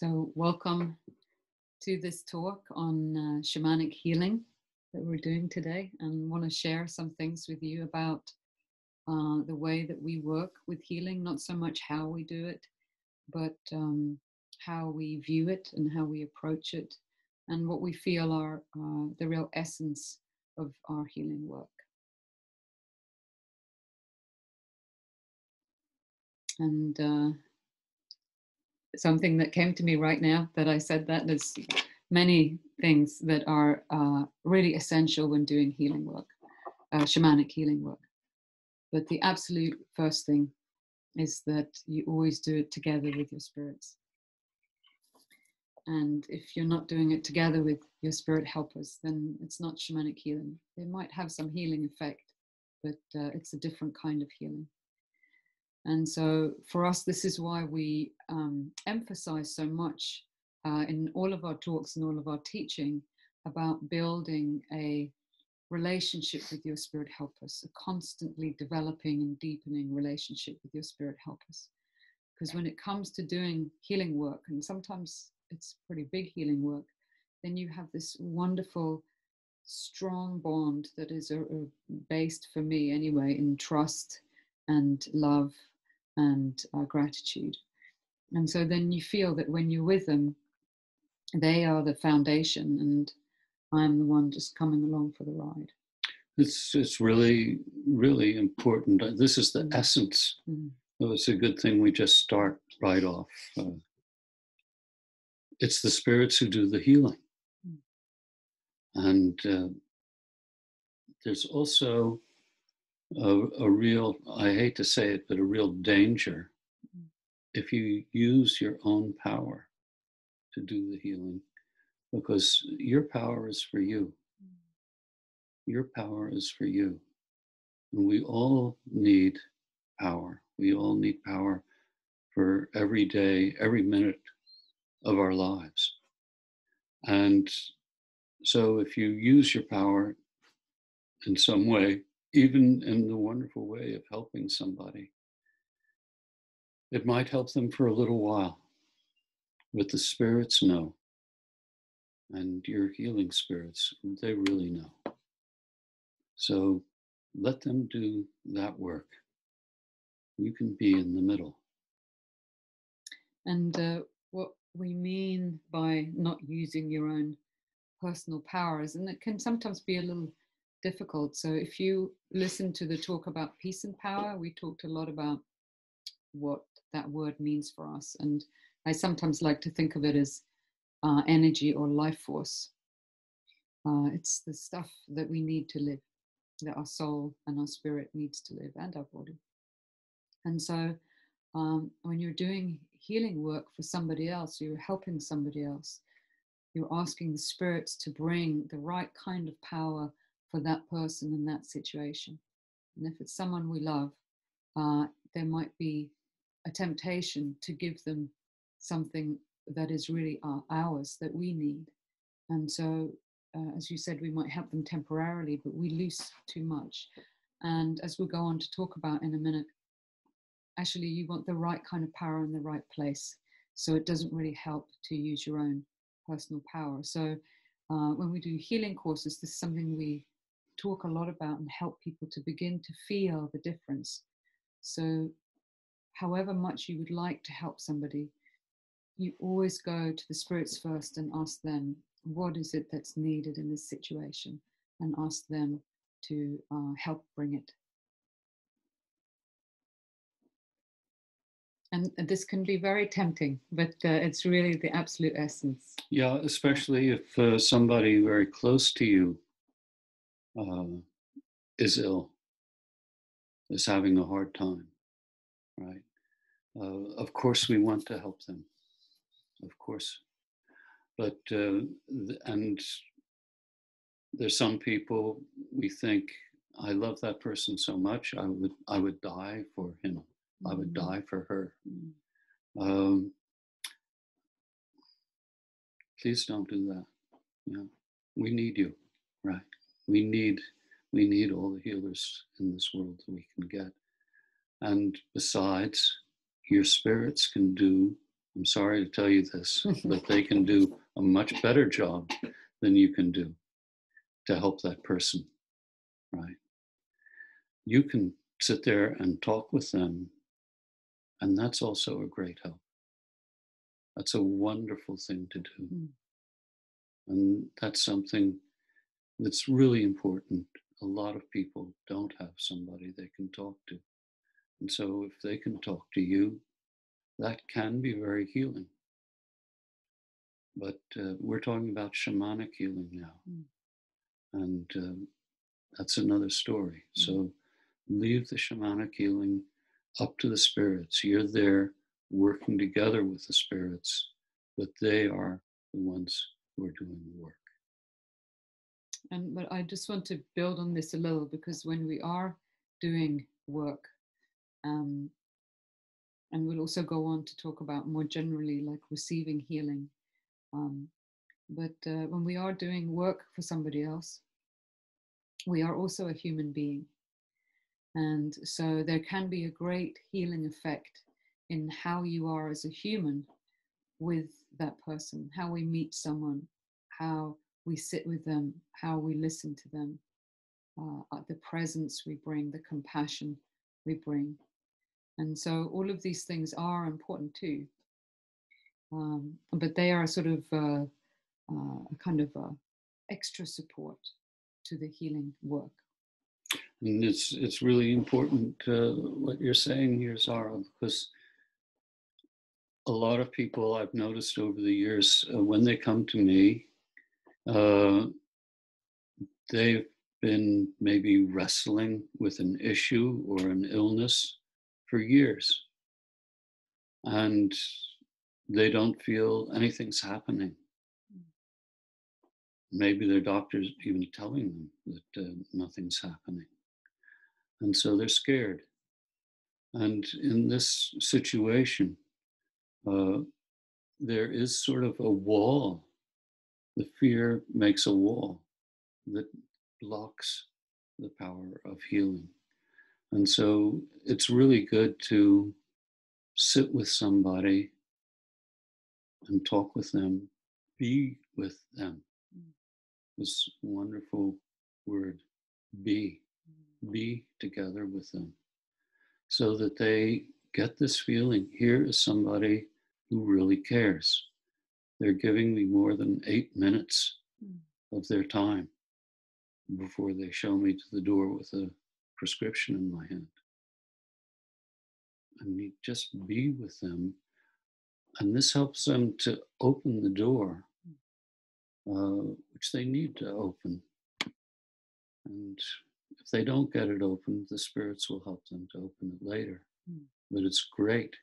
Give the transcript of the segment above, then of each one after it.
So welcome to this talk on shamanic healing that we're doing today, and want to share some things with you about the way that we work with healing, not so much how we do it, but how we view it and how we approach it, and what we feel are the real essence of our healing work. And something that came to me right now that I said that there's many things that are really essential when doing healing work, shamanic healing work. But the absolute first thing is that you always do it together with your spirits. And if you're not doing it together with your spirit helpers, then it's not shamanic healing. They might have some healing effect, but it's a different kind of healing. And so for us, this is why we emphasize so much in all of our talks and all of our teaching about building a relationship with your spirit helpers, a constantly developing and deepening relationship with your spirit helpers. Because when it comes to doing healing work, and sometimes it's pretty big healing work, then you have this wonderful, strong bond that is based, for me anyway, in trust and love and gratitude. And so then you feel that when you're with them, they are the foundation and I'm the one just coming along for the ride. It's really, really important. This is the essence. So it's a good thing we just start right off. It's the spirits who do the healing. And there's also a real, I hate to say it, but a real danger if you use your own power to do the healing, because your power is for you. Your power is for you. And we all need power. We all need power for every day, every minute of our lives. And so if you use your power in some way, even in the wonderful way of helping somebody, it might help them for a little while. But the spirits know. And your healing spirits, they really know. So let them do that work. You can be in the middle. And what we mean by not using your own personal powers, and it can sometimes be a little difficult. So if you listen to the talk about peace and power, we talked a lot about what that word means for us. And I sometimes like to think of it as energy or life force. It's the stuff that we need to live, that our soul and our spirit needs to live, and our body. And so when you're doing healing work for somebody else, you're helping somebody else, you're asking the spirits to bring the right kind of power for that person in that situation. And if it's someone we love, there might be a temptation to give them something that is really ours, that we need. And so, as you said, we might help them temporarily, but we lose too much. And as we'll go on to talk about in a minute, actually you want the right kind of power in the right place. So it doesn't really help to use your own personal power. So when we do healing courses, this is something we talk a lot about and help people to begin to feel the difference. So however much you would like to help somebody, you always go to the spirits first and ask them, what is it that's needed in this situation? And ask them to help bring it. And this can be very tempting, but it's really the absolute essence. Yeah, especially if somebody very close to you is ill, is having a hard time, right? Of course we want to help them, of course. But, and there's some people we think, I love that person so much, I would die for him. I would die for her. Please don't do that. Yeah, we need you, right? We need all the healers in this world that we can get. And besides, your spirits can do I'm sorry to tell you this, but they can do a much better job than you can do to help that person, right? You can sit there and talk with them, and that's also a great help. That's a wonderful thing to do. Mm. And that's something that's really important. A lot of people don't have somebody they can talk to. And so if they can talk to you, that can be very healing. But we're talking about shamanic healing now. Mm. And that's another story. Mm. So leave the shamanic healing up to the spirits. You're there working together with the spirits, but they are the ones who are doing the work. But I just want to build on this a little, because when we are doing work, and we'll also go on to talk about more generally like receiving healing. But when we are doing work for somebody else, we are also a human being. And so there can be a great healing effect in how you are as a human with that person, how we meet someone, how we sit with them, how we listen to them, the presence we bring, the compassion we bring. And so all of these things are important too. But they are sort of a kind of extra support to the healing work. And it's really important what you're saying here, Zara, because a lot of people I've noticed over the years, when they come to me, they've been maybe wrestling with an issue or an illness for years, and they don't feel anything's happening. Maybe their doctor's even telling them that nothing's happening. And so they're scared. And in this situation, there is sort of a wall. The fear makes a wall that blocks the power of healing. And so it's really good to sit with somebody and talk with them, be with them. This wonderful word, be together with them, so that they get this feeling, here is somebody who really cares. They're giving me more than 8 minutes of their time before they show me to the door with a prescription in my hand. And you just be with them. And this helps them to open the door, which they need to open. And if they don't get it open, the spirits will help them to open it later. But it's great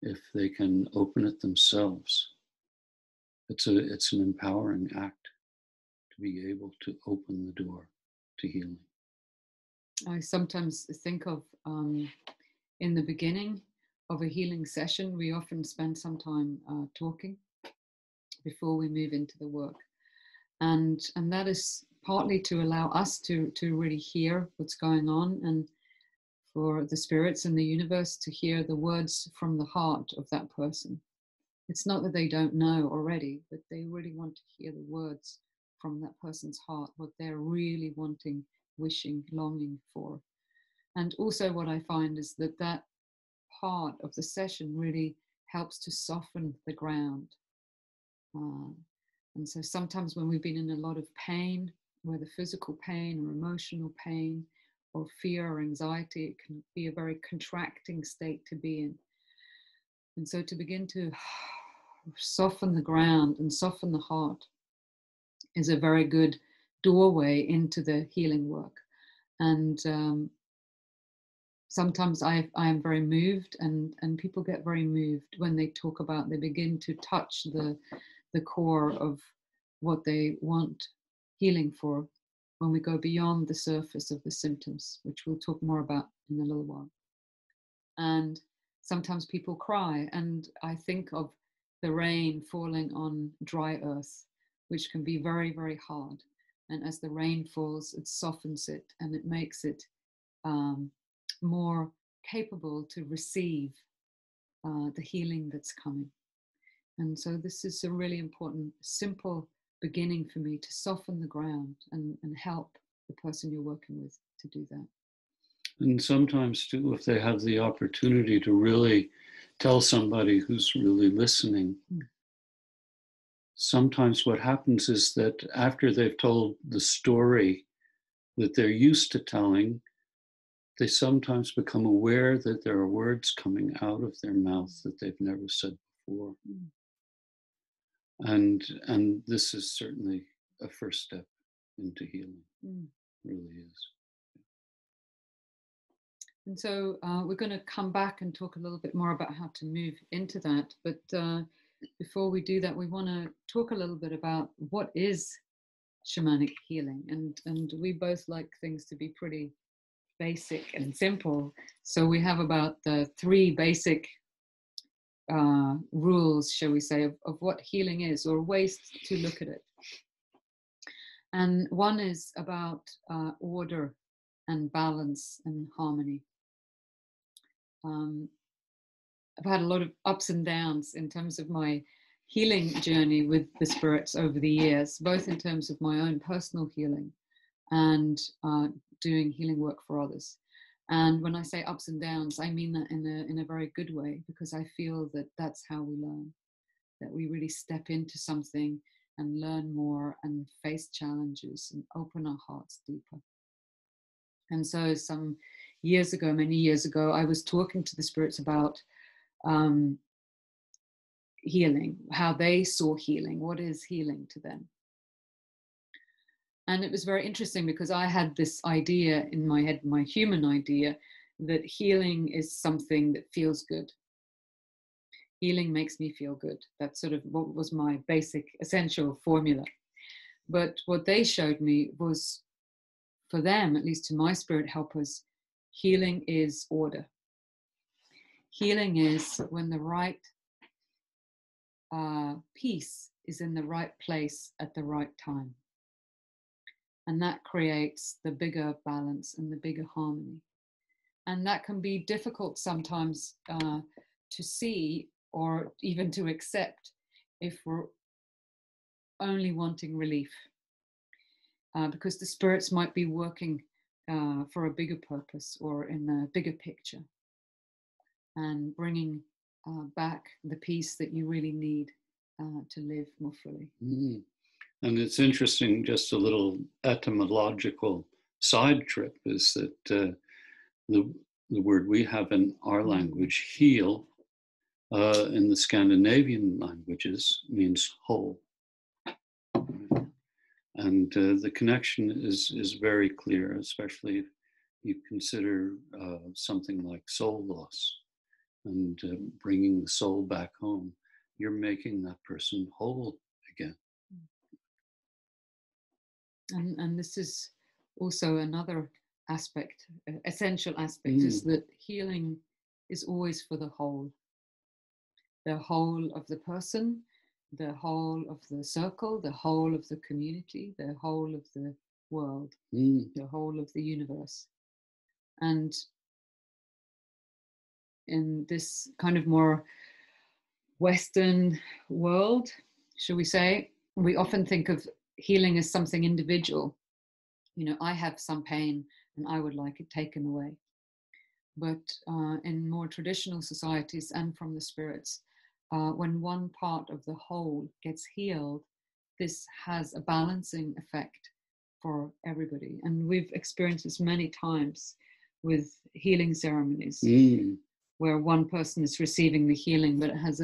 if they can open it themselves. It's an empowering act to be able to open the door to healing. I sometimes think of in the beginning of a healing session, we often spend some time talking before we move into the work. And that is partly to allow us to really hear what's going on, and for the spirits in the universe to hear the words from the heart of that person. It's not that they don't know already, but they really want to hear the words from that person's heart, what they're really wanting, wishing, longing for. And also what I find is that part of the session really helps to soften the ground. And so sometimes when we've been in a lot of pain, whether physical pain or emotional pain or fear or anxiety, it can be a very contracting state to be in. And so to begin to soften the ground and soften the heart is a very good doorway into the healing work. And sometimes I am very moved, and people get very moved when they talk about, they begin to touch the core of what they want healing for, when we go beyond the surface of the symptoms, which we'll talk more about in a little while. And sometimes people cry, and I think of the rain falling on dry earth, which can be very, very hard. And as the rain falls, it softens it, and it makes it more capable to receive the healing that's coming. And so this is a really important, simple beginning for me to soften the ground and help the person you're working with to do that. And sometimes too, if they have the opportunity to really tell somebody who's really listening, sometimes what happens is that after they've told the story that they're used to telling, they sometimes become aware that there are words coming out of their mouth that they've never said before. And this is certainly a first step into healing. It really is. And so we're going to come back and talk a little bit more about how to move into that. But before we do that, we want to talk a little bit about what is shamanic healing. And we both like things to be pretty basic and simple. So we have about the 3 basic rules, shall we say, of what healing is, or ways to look at it. And one is about order and balance and harmony. I've had a lot of ups and downs in terms of my healing journey with the spirits over the years, both in terms of my own personal healing and doing healing work for others. And when I say ups and downs, I mean that in a very good way, because I feel that that's how we learn, that we really step into something and learn more and face challenges and open our hearts deeper. And so some years ago, many years ago, I was talking to the spirits about healing, how they saw healing, what is healing to them. And it was very interesting because I had this idea in my head, my human idea, that healing is something that feels good. Healing makes me feel good. That's sort of what was my basic, essential formula. But what they showed me was, for them, at least to my spirit helpers, healing is order. Healing is when the right piece is in the right place at the right time. And that creates the bigger balance and the bigger harmony. And that can be difficult sometimes to see or even to accept if we're only wanting relief. Because the spirits might be working for a bigger purpose or in a bigger picture, and bringing back the peace that you really need to live more fully. And it's interesting, just a little etymological side trip, is that the word we have in our language, heal, in the Scandinavian languages means whole. And the connection is very clear, especially if you consider something like soul loss and bringing the soul back home. You're making that person whole again. And this is also another aspect, essential aspect, is that healing is always for the whole of the person, the whole of the circle, the whole of the community, the whole of the world, the whole of the universe. And in this kind of more Western world, shall we say, we often think of healing as something individual. You know, I have some pain and I would like it taken away. But in more traditional societies and from the spirits, when one part of the whole gets healed, this has a balancing effect for everybody. And we've experienced this many times with healing ceremonies, where one person is receiving the healing, but it has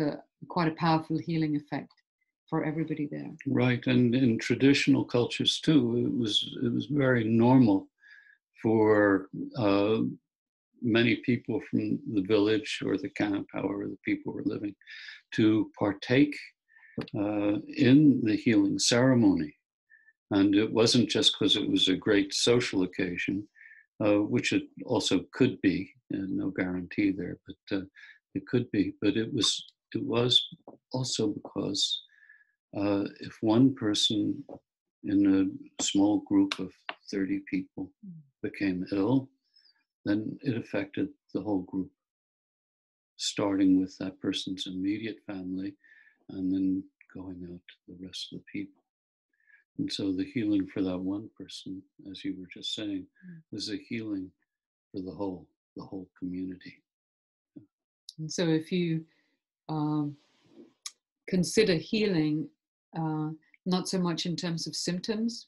quite a powerful healing effect for everybody there. Right, and in traditional cultures too, it was very normal for many people from the village or the camp, however the people were living, to partake in the healing ceremony. And it wasn't just because it was a great social occasion, which it also could be, no guarantee there, but it could be. But it was also because if one person in a small group of 30 people became ill, then it affected the whole group, starting with that person's immediate family and then going out to the rest of the people. And so the healing for that one person, as you were just saying, is a healing for the whole community. And so if you consider healing not so much in terms of symptoms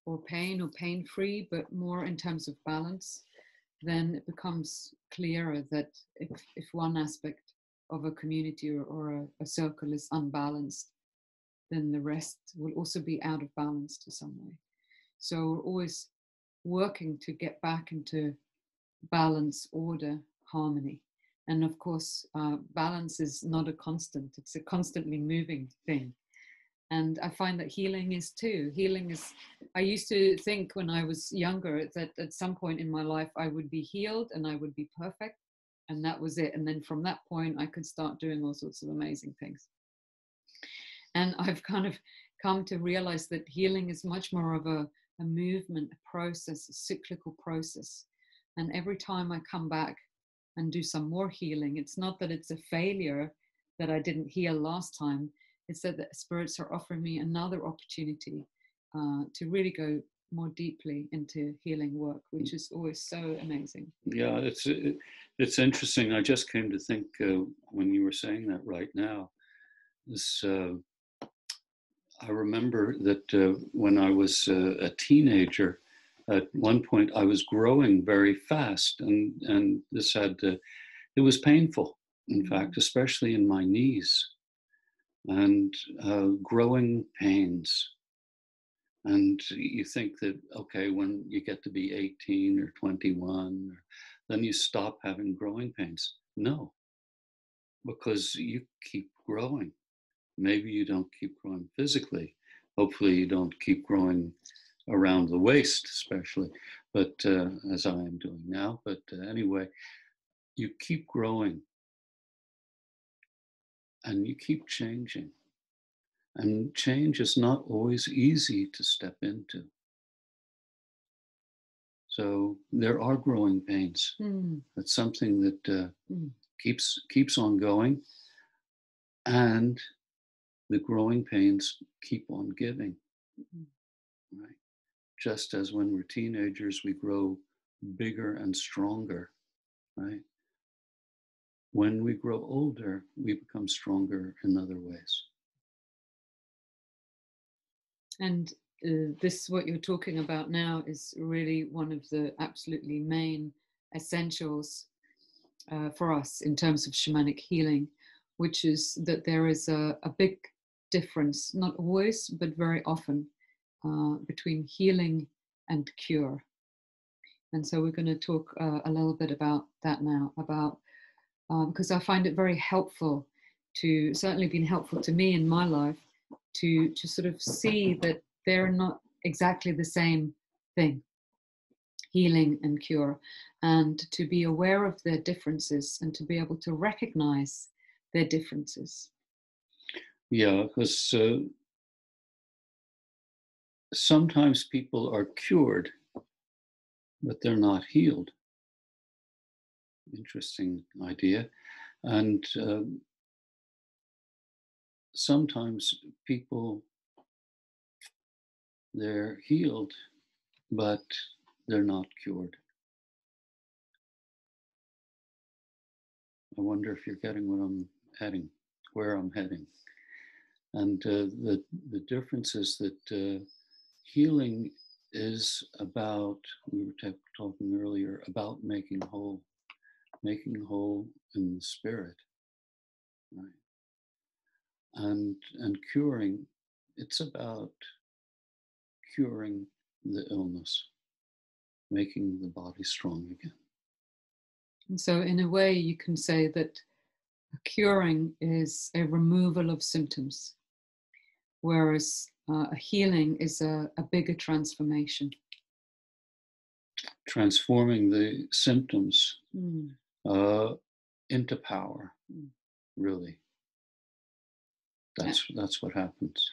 or pain-free, but more in terms of balance, then it becomes clearer that if one aspect of a community or a circle is unbalanced, then the rest will also be out of balance to some way. So we're always working to get back into balance, order, harmony. And of course, balance is not a constant. It's a constantly moving thing. And I find that healing is too. Healing is, I used to think when I was younger that at some point in my life I would be healed and I would be perfect. And that was it. And then from that point, I could start doing all sorts of amazing things. And I've kind of come to realize that healing is much more of a movement, a process, a cyclical process. And every time I come back and do some more healing, it's not that it's a failure that I didn't heal last time. It's that the spirits are offering me another opportunity to really go more deeply into healing work, which is always so amazing. Yeah, it's interesting. I just came to think when you were saying that right now, I remember that when I was a teenager, at one point I was growing very fast, and this had it was painful, in fact, especially in my knees, and growing pains. And you think that, okay, when you get to be 18 or 21, then you stop having growing pains. No, because you keep growing. Maybe you don't keep growing physically. Hopefully you don't keep growing around the waist, especially, but as I am doing now. But anyway, you keep growing and you keep changing. And change is not always easy to step into. So there are growing pains. That's something that keeps on going, and the growing pains keep on giving. Right? Just as when we're teenagers, we grow bigger and stronger. Right? When we grow older, we become stronger in other ways. And this, what you're talking about now, is really one of the absolutely main essentials for us in terms of shamanic healing, which is that there is a big difference, not always, but very often, between healing and cure. And so we're going to talk a little bit about that now, about because I find it very helpful to, certainly been helpful to me in my life, to sort of see that they're not exactly the same thing, healing and cure, and to be aware of their differences and to be able to recognize their differences. Yeah, because sometimes people are cured, but they're not healed. Interesting idea. And sometimes people, they're healed, but they're not cured. I wonder if you're getting where I'm heading. And the difference is that healing is about, we were talking earlier, about making whole in the spirit, right? And curing, it's about curing the illness, making the body strong again. And so in a way you can say that curing is a removal of symptoms, whereas a healing is a bigger transformation. Transforming the symptoms into power, really. That's what happens.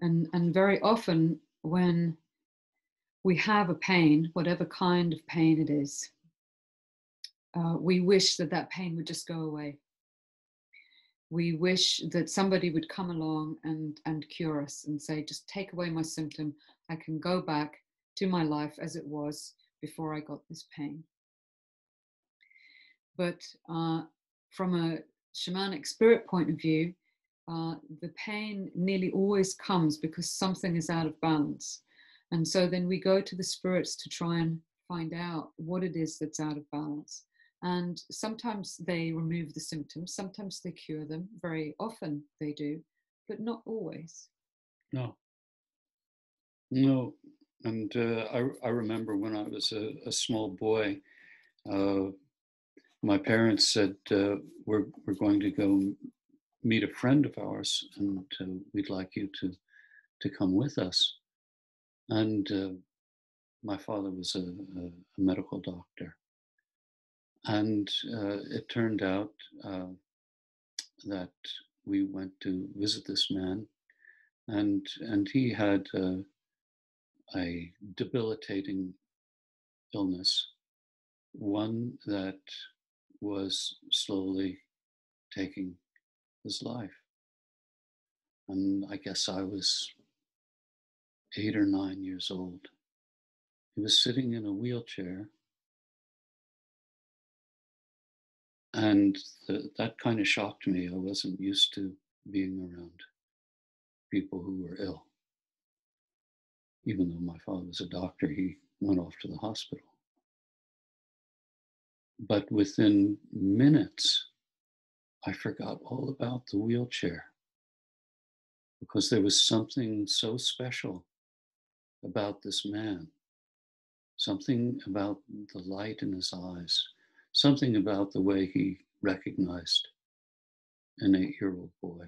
And very often when we have a pain, whatever kind of pain it is, we wish that pain would just go away. we wish that somebody would come along and cure us and say, just take away my symptom. I can go back to my life as it was before I got this pain. But from a shamanic spirit point of view, the pain nearly always comes because something is out of balance. And so then we go to the spirits to try and find out what it is that's out of balance. And sometimes they remove the symptoms, sometimes they cure them, very often they do, but not always. No. And I remember when I was a small boy, my parents said, we're going to go meet a friend of ours, and we'd like you to come with us. And my father was a medical doctor. And it turned out that we went to visit this man, and he had a debilitating illness, one that was slowly taking his life. And I guess I was 8 or 9 years old. He was sitting in a wheelchair, and that kind of shocked me. I wasn't used to being around people who were ill. Even though my father was a doctor, he went off to the hospital. But within minutes, I forgot all about the wheelchair, because there was something so special about this man, something about the light in his eyes, something about the way he recognized an 8-year-old boy.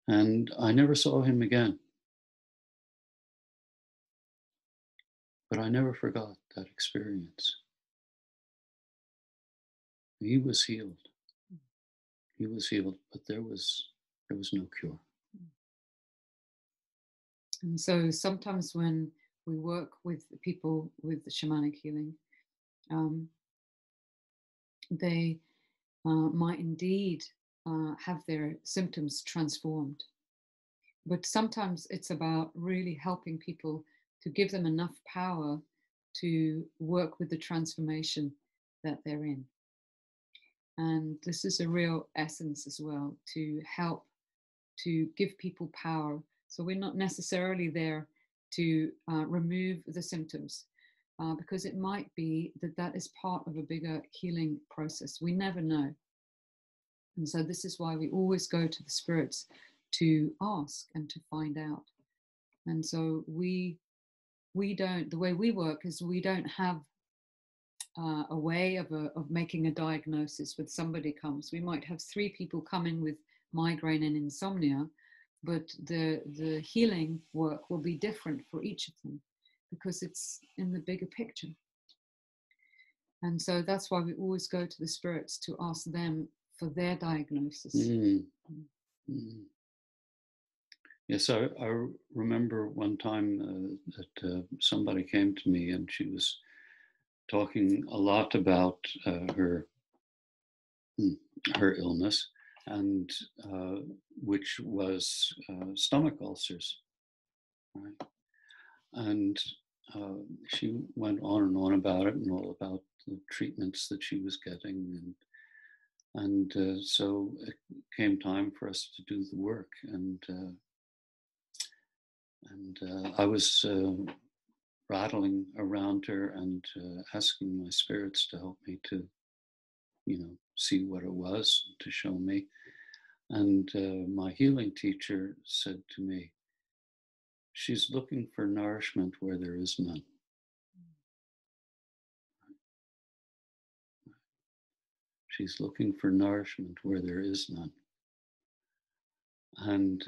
And I never saw him again. But I never forgot that experience. He was healed. He was healed, but there was no cure. And so sometimes when we work with people with shamanic healing, they might indeed have their symptoms transformed. But sometimes it's about really helping people to give them enough power to work with the transformation that they're in. And this is a real essence as well, to help to give people power. So we're not necessarily there to remove the symptoms, because it might be that that is part of a bigger healing process. We never know. And so this is why we always go to the spirits to ask and to find out. And so we don't, the way we work is we don't have a way of making a diagnosis when somebody comes. We might have 3 people come in with migraine and insomnia, but the healing work will be different for each of them because it's in the bigger picture. And so that's why we always go to the spirits to ask them for their diagnosis. Yes, I remember one time that somebody came to me, and she was talking a lot about her illness, and which was stomach ulcers, right? And she went on and on about it, and all about the treatments that she was getting, and so it came time for us to do the work, and I was rattling around her and asking my spirits to help me to, see what it was, to show me. And my healing teacher said to me, "She's looking for nourishment where there is none." She's looking for nourishment where there is none. And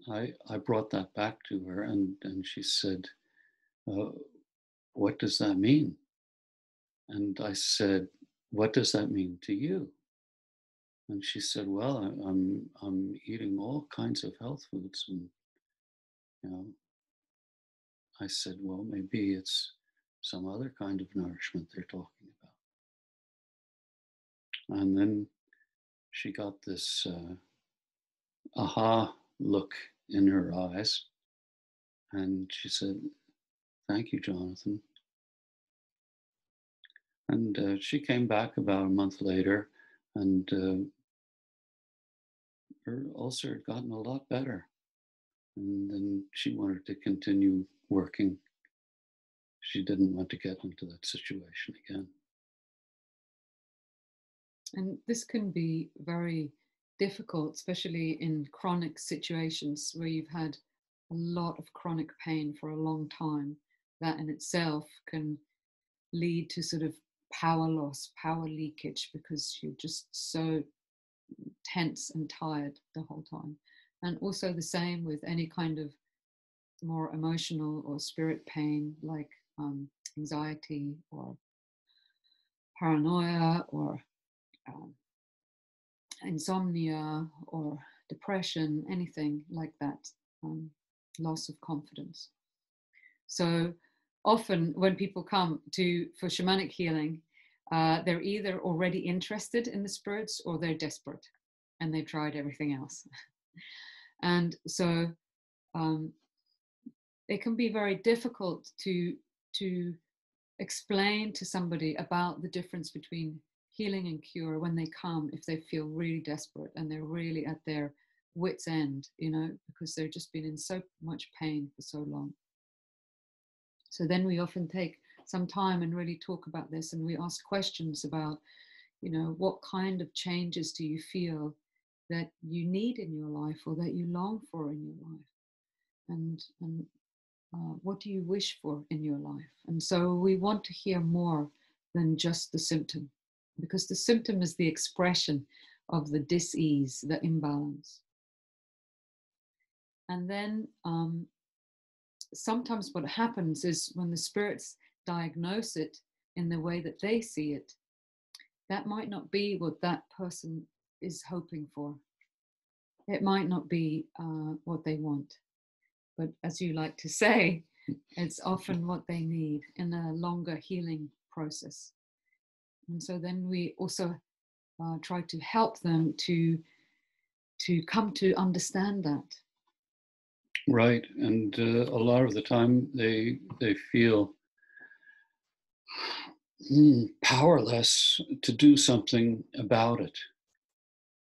I brought that back to her, and she said, "What does that mean?" And I said, "What does that mean to you?" And she said, "Well, I'm eating all kinds of health foods," and I said, "Well, maybe it's some other kind of nourishment they're talking about." And then she got this aha look in her eyes. And she said, "Thank you, Jonathan." And she came back about a month later, and her ulcer had gotten a lot better. And then she wanted to continue working. She didn't want to get into that situation again. And this can be very difficult, especially in chronic situations where you've had a lot of chronic pain for a long time. That in itself can lead to sort of power loss, power leakage, because you're just so tense and tired the whole time. And also the same with any kind of more emotional or spirit pain, like anxiety or paranoia or insomnia or depression, anything like that, loss of confidence. So often when people come for shamanic healing, they're either already interested in the spirits or they're desperate and they've tried everything else. And so it can be very difficult to explain to somebody about the difference between healing and cure when they come, if they feel really desperate and they're really at their wits' end, because they've just been in so much pain for so long. So then we often take some time and really talk about this, and we ask questions about, what kind of changes do you feel that you need in your life or that you long for in your life? And what do you wish for in your life? And so we want to hear more than just the symptom, because the symptom is the expression of the dis-ease, the imbalance. And then sometimes what happens is when the spirits diagnose it in the way that they see it, that might not be what that person is hoping for. It might not be what they want. But as you like to say, it's often what they need in a longer healing process. And so then we also try to help them to come to understand that. Right. And a lot of the time they feel powerless to do something about it.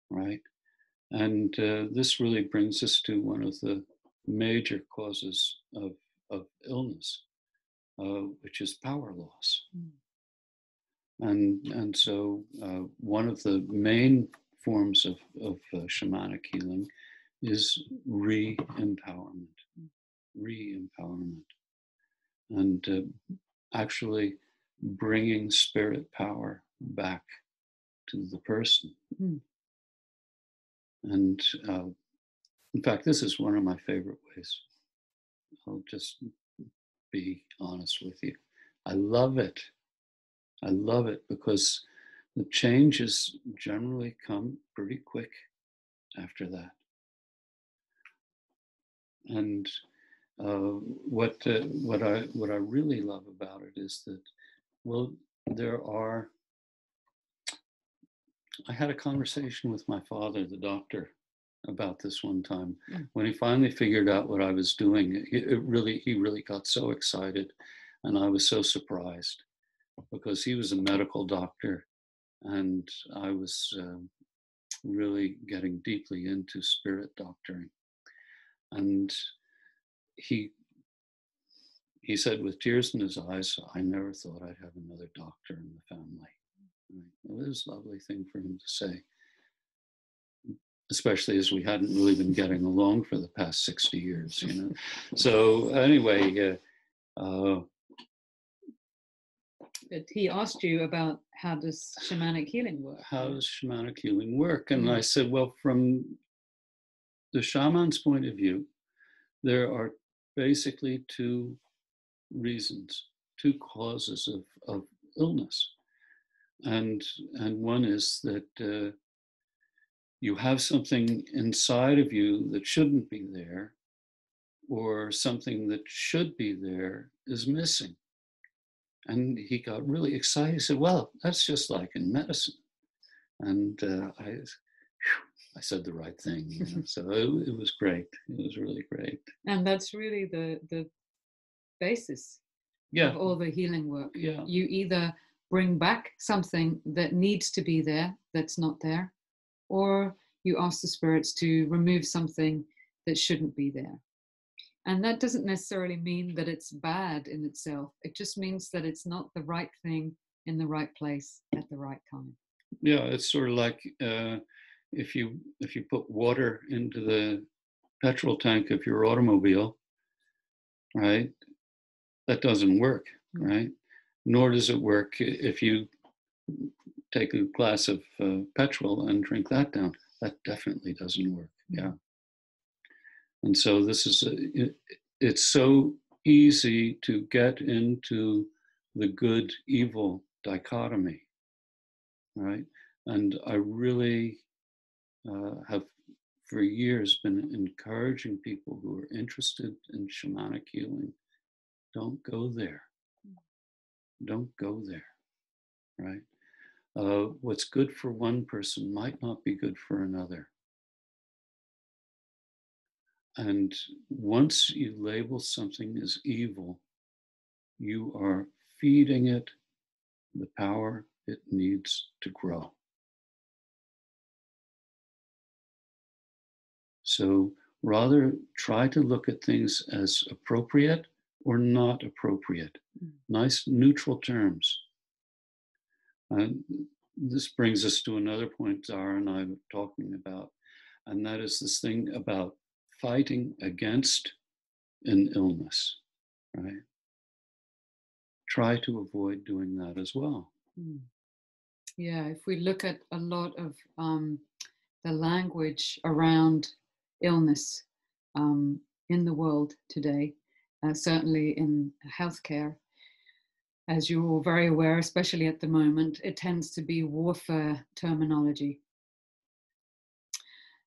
Right. And this really brings us to one of the major causes of illness, which is power loss. And so one of the main forms of shamanic healing is re-empowerment, and actually bringing spirit power back to the person. And in fact, this is one of my favorite ways. I'll just be honest with you. I love it. I love it because the changes generally come pretty quick after that. And what I really love about it is that, well, I had a conversation with my father, the doctor, about this one time. When he finally figured out what I was doing, he really got so excited, and I was so surprised because he was a medical doctor, and I was really getting deeply into spirit doctoring. And he said with tears in his eyes, "I never thought I'd have another doctor in the family." It was a lovely thing for him to say, especially as we hadn't really been getting along for the past 60 years, So anyway, but he asked you about how does shamanic healing work? How does shamanic healing work? And I said, well, from the shaman's point of view, there are basically two reasons, two causes of illness. And one is that you have something inside of you that shouldn't be there, or something that should be there is missing. And he got really excited. He said, well, that's just like in medicine. And I said the right thing. You know? So it was great. It was really great. And that's really the basis Yeah. of all the healing work. Yeah. You either bring back something that needs to be there that's not there, or you ask the spirits to remove something that shouldn't be there. And that doesn't necessarily mean that it's bad in itself. It just means that it's not the right thing in the right place at the right time. Yeah, it's sort of like if you put water into the petrol tank of your automobile, right? That doesn't work, right? Nor does it work if you take a glass of petrol and drink that down. That definitely doesn't work. Yeah. And so this is, it's so easy to get into the good evil dichotomy, right? And I really have for years been encouraging people who are interested in shamanic healing, don't go there. Don't go there, right? What's good for one person might not be good for another. And once you label something as evil, you are feeding it the power it needs to grow. So rather try to look at things as appropriate or not appropriate. Nice neutral terms. And this brings us to another point Zara and I were talking about, and that is this thing about fighting against an illness, right? Try to avoid doing that as well. Yeah, if we look at a lot of the language around illness in the world today, certainly in healthcare, as you're all very aware, especially at the moment, it tends to be warfare terminology.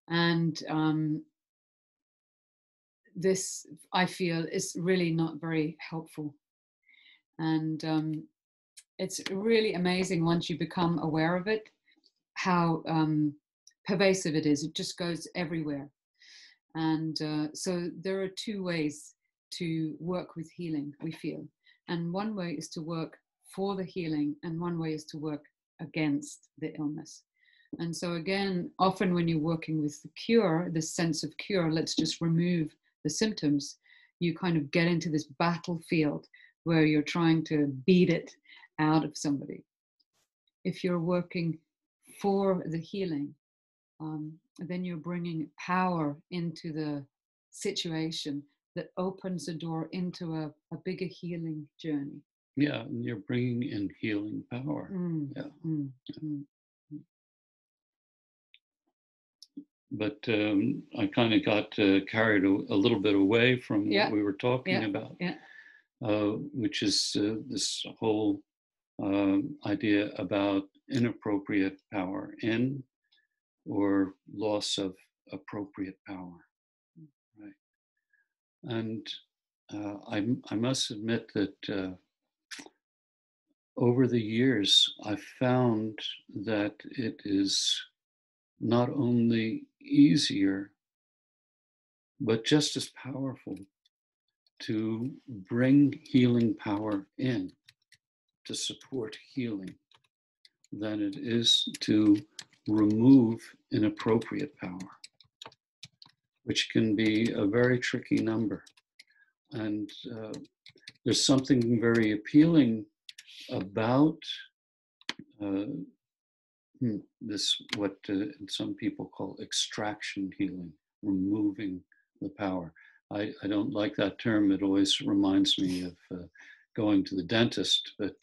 And this, I feel, is really not very helpful. And it's really amazing once you become aware of it, how pervasive it is. It just goes everywhere. And so there are two ways to work with healing, we feel. And one way is to work for the healing, and one way is to work against the illness. And so again, often when you're working with the cure, this sense of cure, let's just remove the symptoms, you kind of get into this battlefield where you're trying to beat it out of somebody. If you're working for the healing, then you're bringing power into the situation that opens the door into a bigger healing journey. Yeah, and you're bringing in healing power. But I kind of got carried a little bit away from what we were talking about, which is this whole idea about inappropriate power in or loss of appropriate power, right? And I must admit that over the years, I've found that it is not only easier, but just as powerful to bring healing power in to support healing than it is to remove inappropriate power, which can be a very tricky number. And there's something very appealing about this, what some people call extraction healing, removing the power. I don't like that term. It always reminds me of going to the dentist, but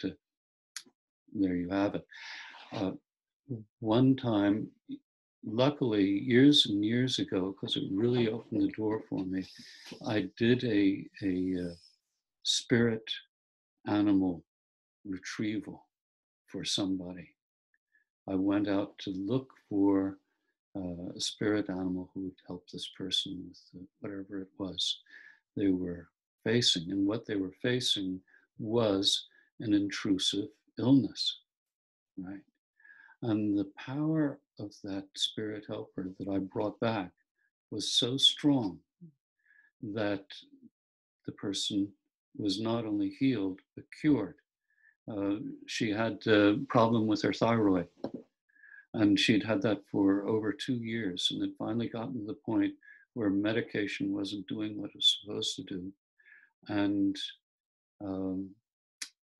there you have it. One time, luckily, years and years ago, because it really opened the door for me, I did a spirit animal retrieval for somebody. I went out to look for a spirit animal who would help this person with whatever it was they were facing. And what they were facing was an intrusive illness, right? And the power of that spirit helper that I brought back was so strong that the person was not only healed, but cured. She had a problem with her thyroid, and she'd had that for over 2 years, and had finally gotten to the point where medication wasn't doing what it was supposed to do. And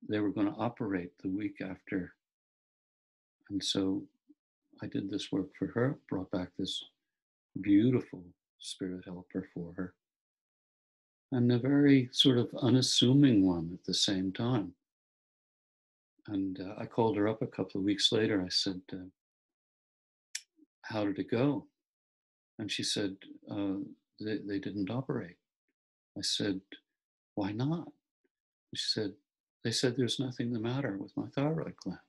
they were going to operate the week after. And so I did this work for her, brought back this beautiful spirit helper for her, and a very sort of unassuming one at the same time. And I called her up a couple of weeks later. I said, how did it go? And she said, they didn't operate. I said, why not? She said, they said there's nothing the matter with my thyroid gland.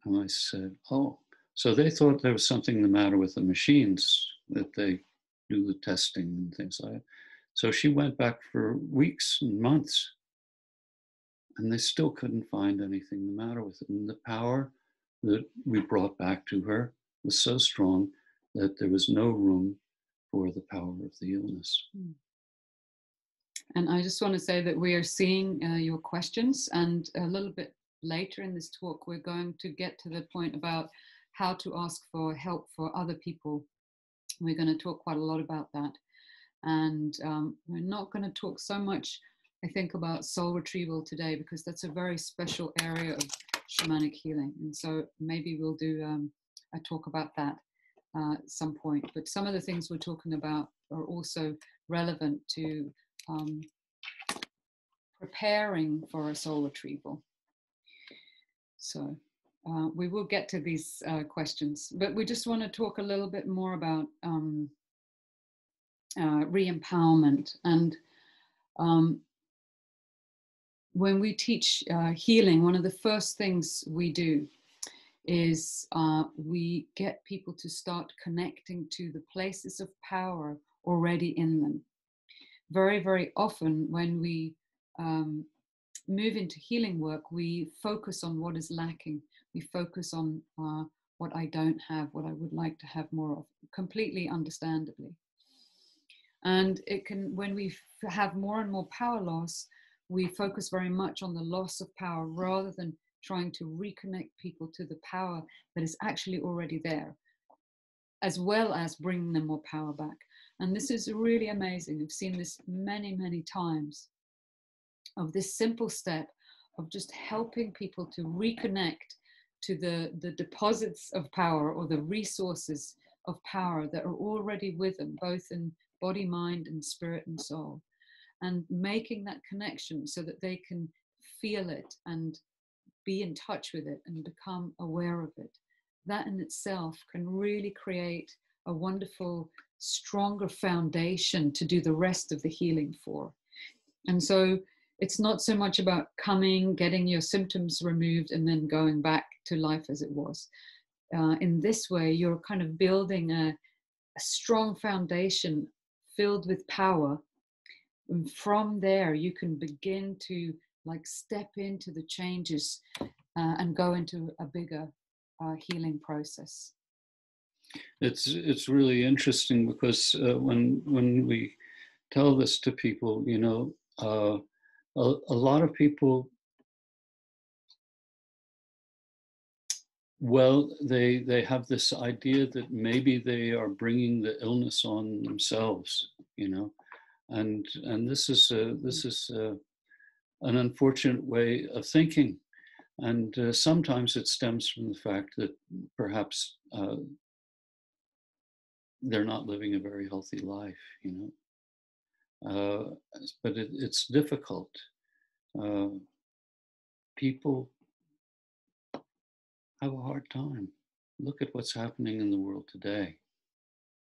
And I said, oh, so they thought there was something the matter with the machines that they do the testing and things like that. So she went back for weeks and months, and they still couldn't find anything the matter with it. And the power that we brought back to her was so strong that there was no room for the power of the illness. And I just want to say that we are seeing your questions, and a little bit later in this talk, we're going to get to the point about how to ask for help for other people. We're going to talk quite a lot about that. And we're not going to talk so much, I think, about soul retrieval today, because that's a very special area of shamanic healing. And so maybe we'll do a talk about that at some point. But some of the things we're talking about are also relevant to preparing for a soul retrieval. So we will get to these questions, but we just want to talk a little bit more about re-empowerment. And when we teach healing, one of the first things we do is we get people to start connecting to the places of power already in them. Very, very often when we move into healing work, we focus on what is lacking. We focus on what I don't have, what I would like to have more of, completely understandably. And it can, when we have more and more power loss, we focus very much on the loss of power rather than trying to reconnect people to the power that is actually already there, as well as bringing them more power back. And this is really amazing. I've seen this many, many times, of this simple step of just helping people to reconnect to the deposits of power, or the resources of power that are already with them, both in body, mind, and spirit and soul, and making that connection so that they can feel it and be in touch with it and become aware of it. That in itself can really create a wonderful, stronger foundation to do the rest of the healing for. And so it's not so much about coming, getting your symptoms removed, and then going back to life as it was. In this way, you're kind of building a strong foundation filled with power. And from there, you can begin to step into the changes and go into a bigger healing process. It's really interesting, because when we tell this to people, you know, a lot of people, well, they have this idea that maybe they are bringing the illness on themselves, you know, and this is an unfortunate way of thinking, and sometimes it stems from the fact that perhaps they're not living a very healthy life, you know. But it's difficult. People have a hard time. Look at what's happening in the world today.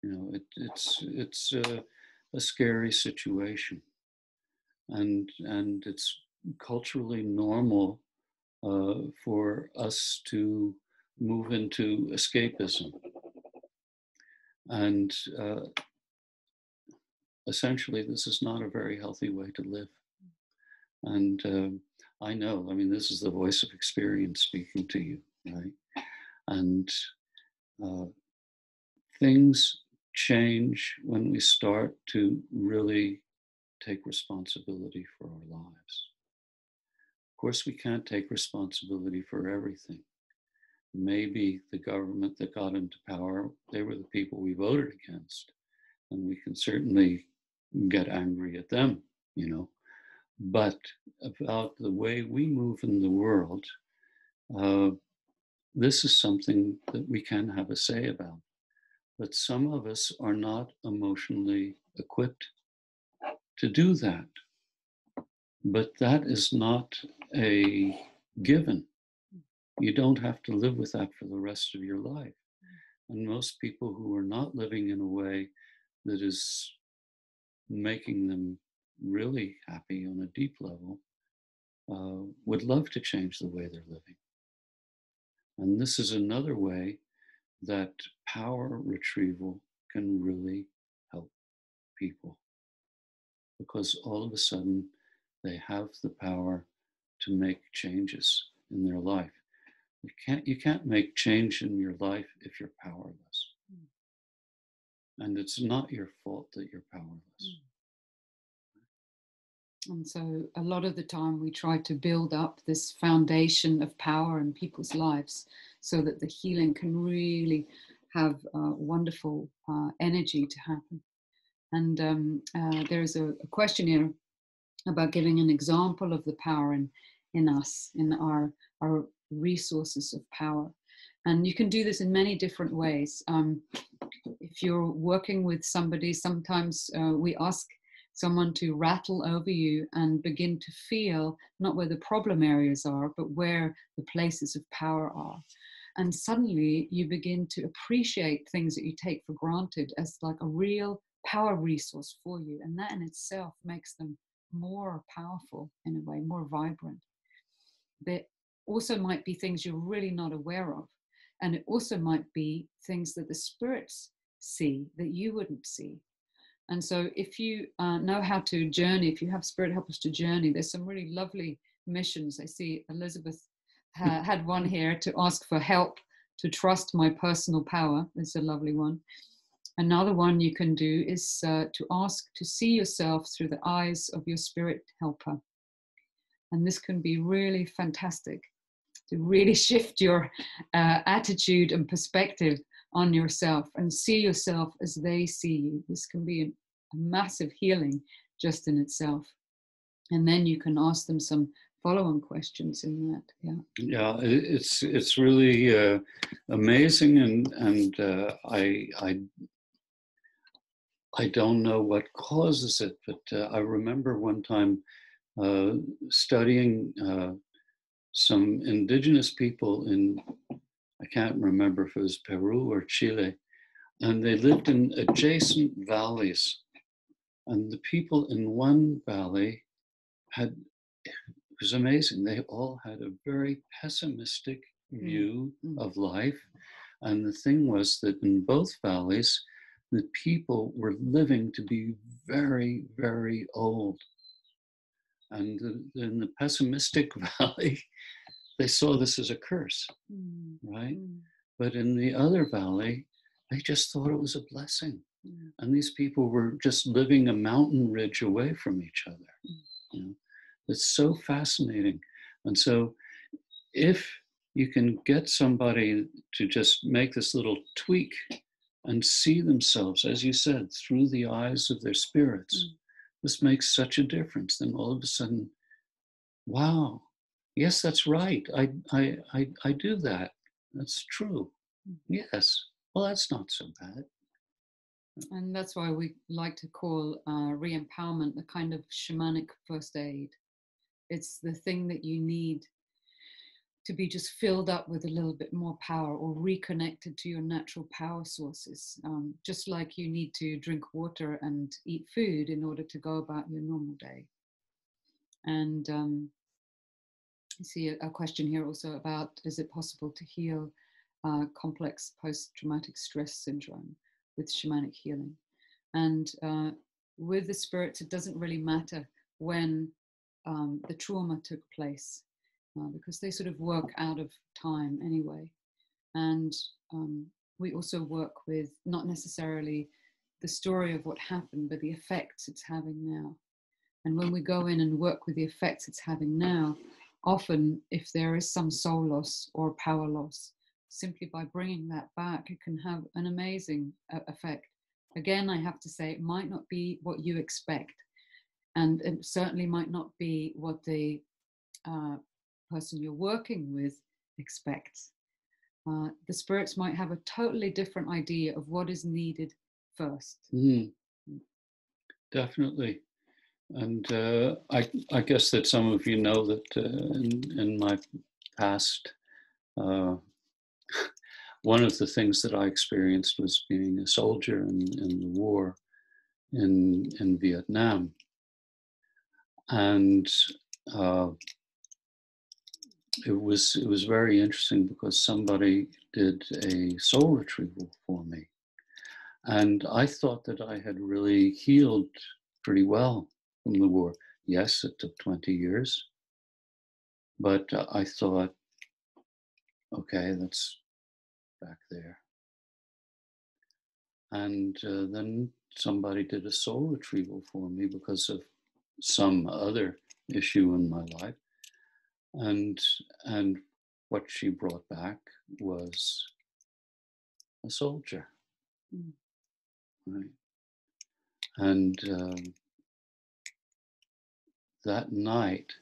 You know, it's a scary situation, and it's culturally normal for us to move into escapism, and essentially, this is not a very healthy way to live. And I know, I mean, this is the voice of experience speaking to you. right? And things change when we start to really take responsibility for our lives. Of course, we can't take responsibility for everything. Maybe the government that got into power, they were the people we voted against. And we can certainly get angry at them, you know. But about the way we move in the world, this is something that we can have a say about. But some of us are not emotionally equipped to do that. But that is not a given. You don't have to live with that for the rest of your life. And most people who are not living in a way that is making them really happy on a deep level would love to change the way they're living. And this is another way that power retrieval can really help people, because all of a sudden they have the power to make changes in their life. You can't make change in your life if you're powerless. And it's not your fault that you're powerless. And so a lot of the time we try to build up this foundation of power in people's lives so that the healing can really have wonderful energy to happen. And there's a question here about giving an example of the power in us, in our resources of power. And you can do this in many different ways. If you're working with somebody, sometimes we ask someone to rattle over you and begin to feel not where the problem areas are, but where the places of power are. And suddenly you begin to appreciate things that you take for granted as like a real power resource for you. And that in itself makes them more powerful in a way, more vibrant. There also might be things you're really not aware of. And it also might be things that the spirits see that you wouldn't see. And so if you know how to journey, if you have spirit helpers to journey, there's some really lovely missions. I see Elizabeth had one here to ask for help to trust my personal power. It's a lovely one. Another one you can do is to ask to see yourself through the eyes of your spirit helper. And this can be really fantastic to really shift your attitude and perspective on yourself and see yourself as they see you. This can be a massive healing just in itself. And then you can ask them some follow-on questions in that. Yeah, it's really amazing, and I don't know what causes it, but I remember one time studying some indigenous people in, I can't remember if it was Peru or Chile, and they lived in adjacent valleys. And the people in one valley it was amazing. They all had a very pessimistic view of life. And the thing was that in both valleys, the people were living to be very, very old. And in the pessimistic valley, they saw this as a curse, right? But in the other valley, they just thought it was a blessing. And these people were just living a mountain ridge away from each other. You know? It's so fascinating. And so if you can get somebody to just make this little tweak and see themselves, as you said, through the eyes of their spirits, this makes such a difference. Then all of a sudden, wow, yes, that's right. I do that. That's true. Yes. Well, that's not so bad. And that's why we like to call re-empowerment the kind of shamanic first aid. It's the thing that you need to be just filled up with a little bit more power or reconnected to your natural power sources. Just like you need to drink water and eat food in order to go about your normal day. And I see a question here also about, is it possible to heal complex post-traumatic stress syndrome with shamanic healing? And with the spirits, it doesn't really matter when the trauma took place. because they sort of work out of time anyway. And we also work with not necessarily the story of what happened, but the effects it's having now. And when we go in and work with the effects it's having now, often if there is some soul loss or power loss, simply by bringing that back, it can have an amazing effect. Again, I have to say, it might not be what you expect, and it certainly might not be what the person you're working with expects. The spirits might have a totally different idea of what is needed first. Definitely. And I guess that some of you know that in my past, one of the things that I experienced was being a soldier in the war in Vietnam. And it was very interesting because somebody did a soul retrieval for me. And I thought that I had really healed pretty well from the war. Yes, it took 20 years. But I thought, okay, that's back there. And then somebody did a soul retrieval for me because of some other issue in my life. And what she brought back was a soldier. Right. And that night,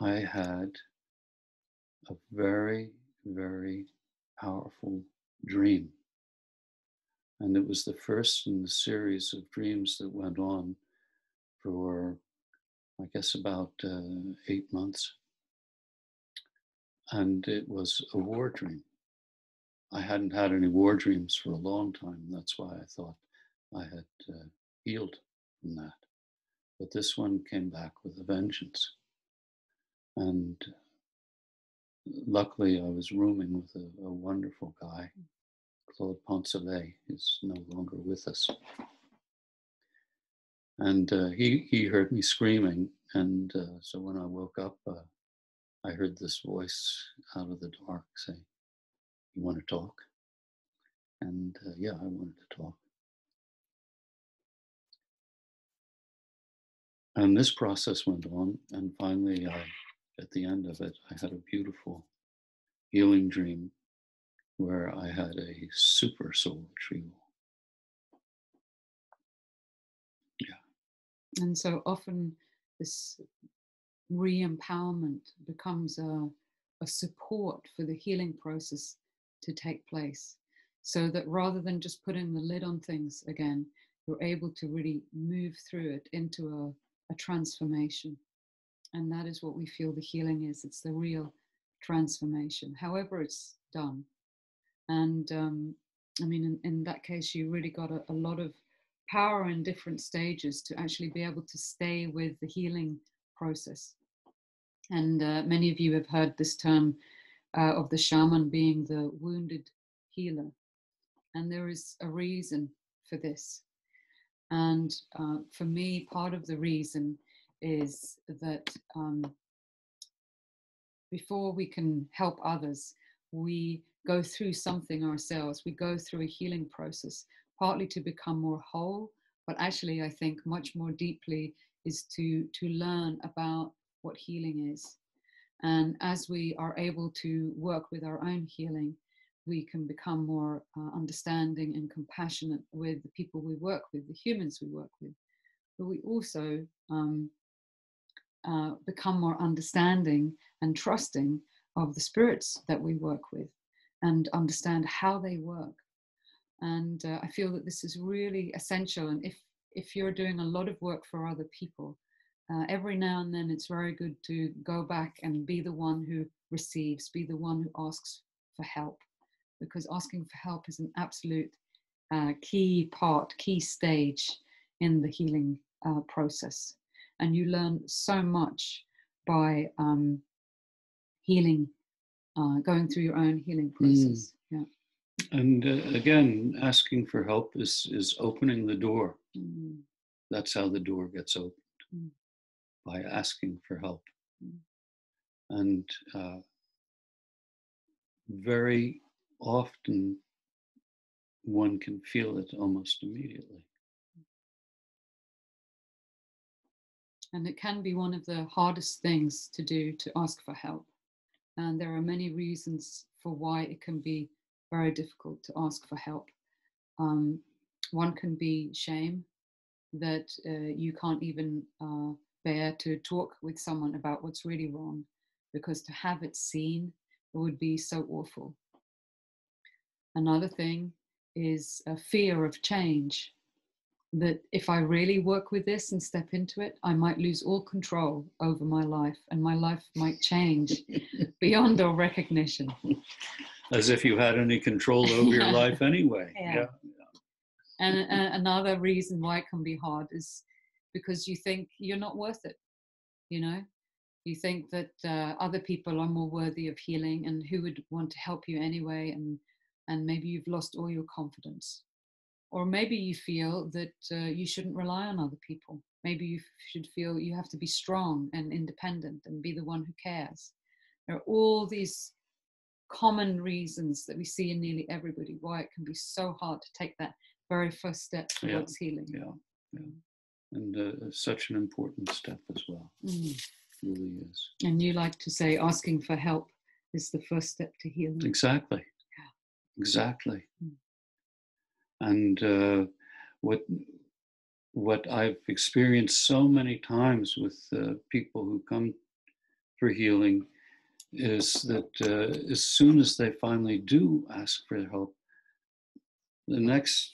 I had a very, very powerful dream. And it was the first in the series of dreams that went on for, I guess, about 8 months. And it was a war dream. I hadn't had any war dreams for a long time. That's why I thought I had healed from that. But this one came back with a vengeance. And luckily, I was rooming with a wonderful guy, Claude Poncelet. He's no longer with us. And he heard me screaming. And so when I woke up, I heard this voice out of the dark saying, "You want to talk?" And yeah, I wanted to talk. And this process went on. And finally, at the end of it, I had a beautiful healing dream where I had a super soul retrieval. Yeah. And so often this re-empowerment becomes a support for the healing process to take place, so that rather than just putting the lid on things again, you're able to really move through it into a transformation. And that is what we feel the healing is. It's the real transformation, however it's done. And I mean, in that case, you really got a lot of power in different stages to actually be able to stay with the healing process. And many of you have heard this term of the shaman being the wounded healer. And there is a reason for this. And for me, part of the reason is that before we can help others, we go through something ourselves. We go through a healing process, partly to become more whole, but actually I think much more deeply is to learn about what healing is. And as we are able to work with our own healing, we can become more understanding and compassionate with the people we work with, the humans we work with. But we also become more understanding and trusting of the spirits that we work with and understand how they work. And I feel that this is really essential. And if you're doing a lot of work for other people, every now and then it's very good to go back and be the one who receives, be the one who asks for help, because asking for help is an absolute key stage in the healing process. And you learn so much by healing, going through your own healing process. Yeah. And again, asking for help is opening the door. That's how the door gets opened, by asking for help. And very often one can feel it almost immediately. And it can be one of the hardest things to do, to ask for help. And there are many reasons for why it can be very difficult to ask for help. One can be shame, that you can't even bear to talk with someone about what's really wrong, because to have it seen, it would be so awful. Another thing is a fear of change, that if I really work with this and step into it, I might lose all control over my life, and my life might change beyond all recognition. As if you had any control over your life anyway. Yeah. And another reason why it can be hard is because you think you're not worth it. You know, you think that other people are more worthy of healing, and who would want to help you anyway, and maybe you've lost all your confidence. Or maybe you feel that you shouldn't rely on other people. Maybe you should feel you have to be strong and independent and be the one who cares. There are all these common reasons that we see in nearly everybody why it can be so hard to take that very first step towards healing. Yeah. And such an important step as well. It really is. And you like to say asking for help is the first step to healing. Exactly. Yeah. Exactly. And what I've experienced so many times with people who come for healing is that as soon as they finally do ask for help, the next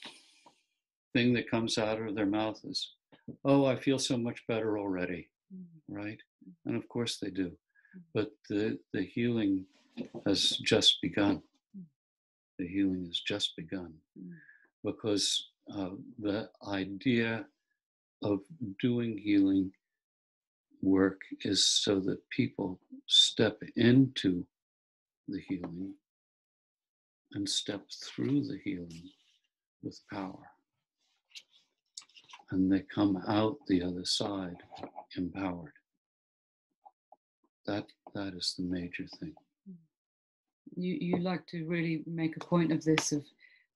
thing that comes out of their mouth is, "Oh, I feel so much better already," right? And of course they do. But the healing has just begun. The healing has just begun. Because the idea of doing healing work is so that people step into the healing and step through the healing with power. And they come out the other side empowered. That is the major thing. You like to really make a point of this, of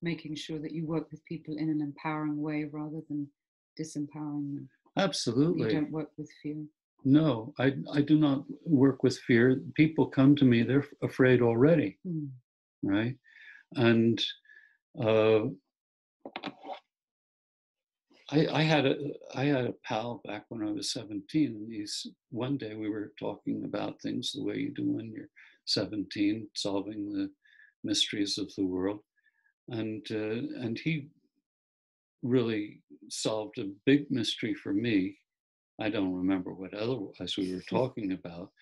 making sure that you work with people in an empowering way rather than disempowering them. Absolutely. You don't work with fear. No, I do not work with fear. People come to me, they're afraid already, right? And I had a pal back when I was 17, and one day we were talking about things the way you do when you're 17, solving the mysteries of the world, and he really solved a big mystery for me. I don't remember what otherwise we were talking about,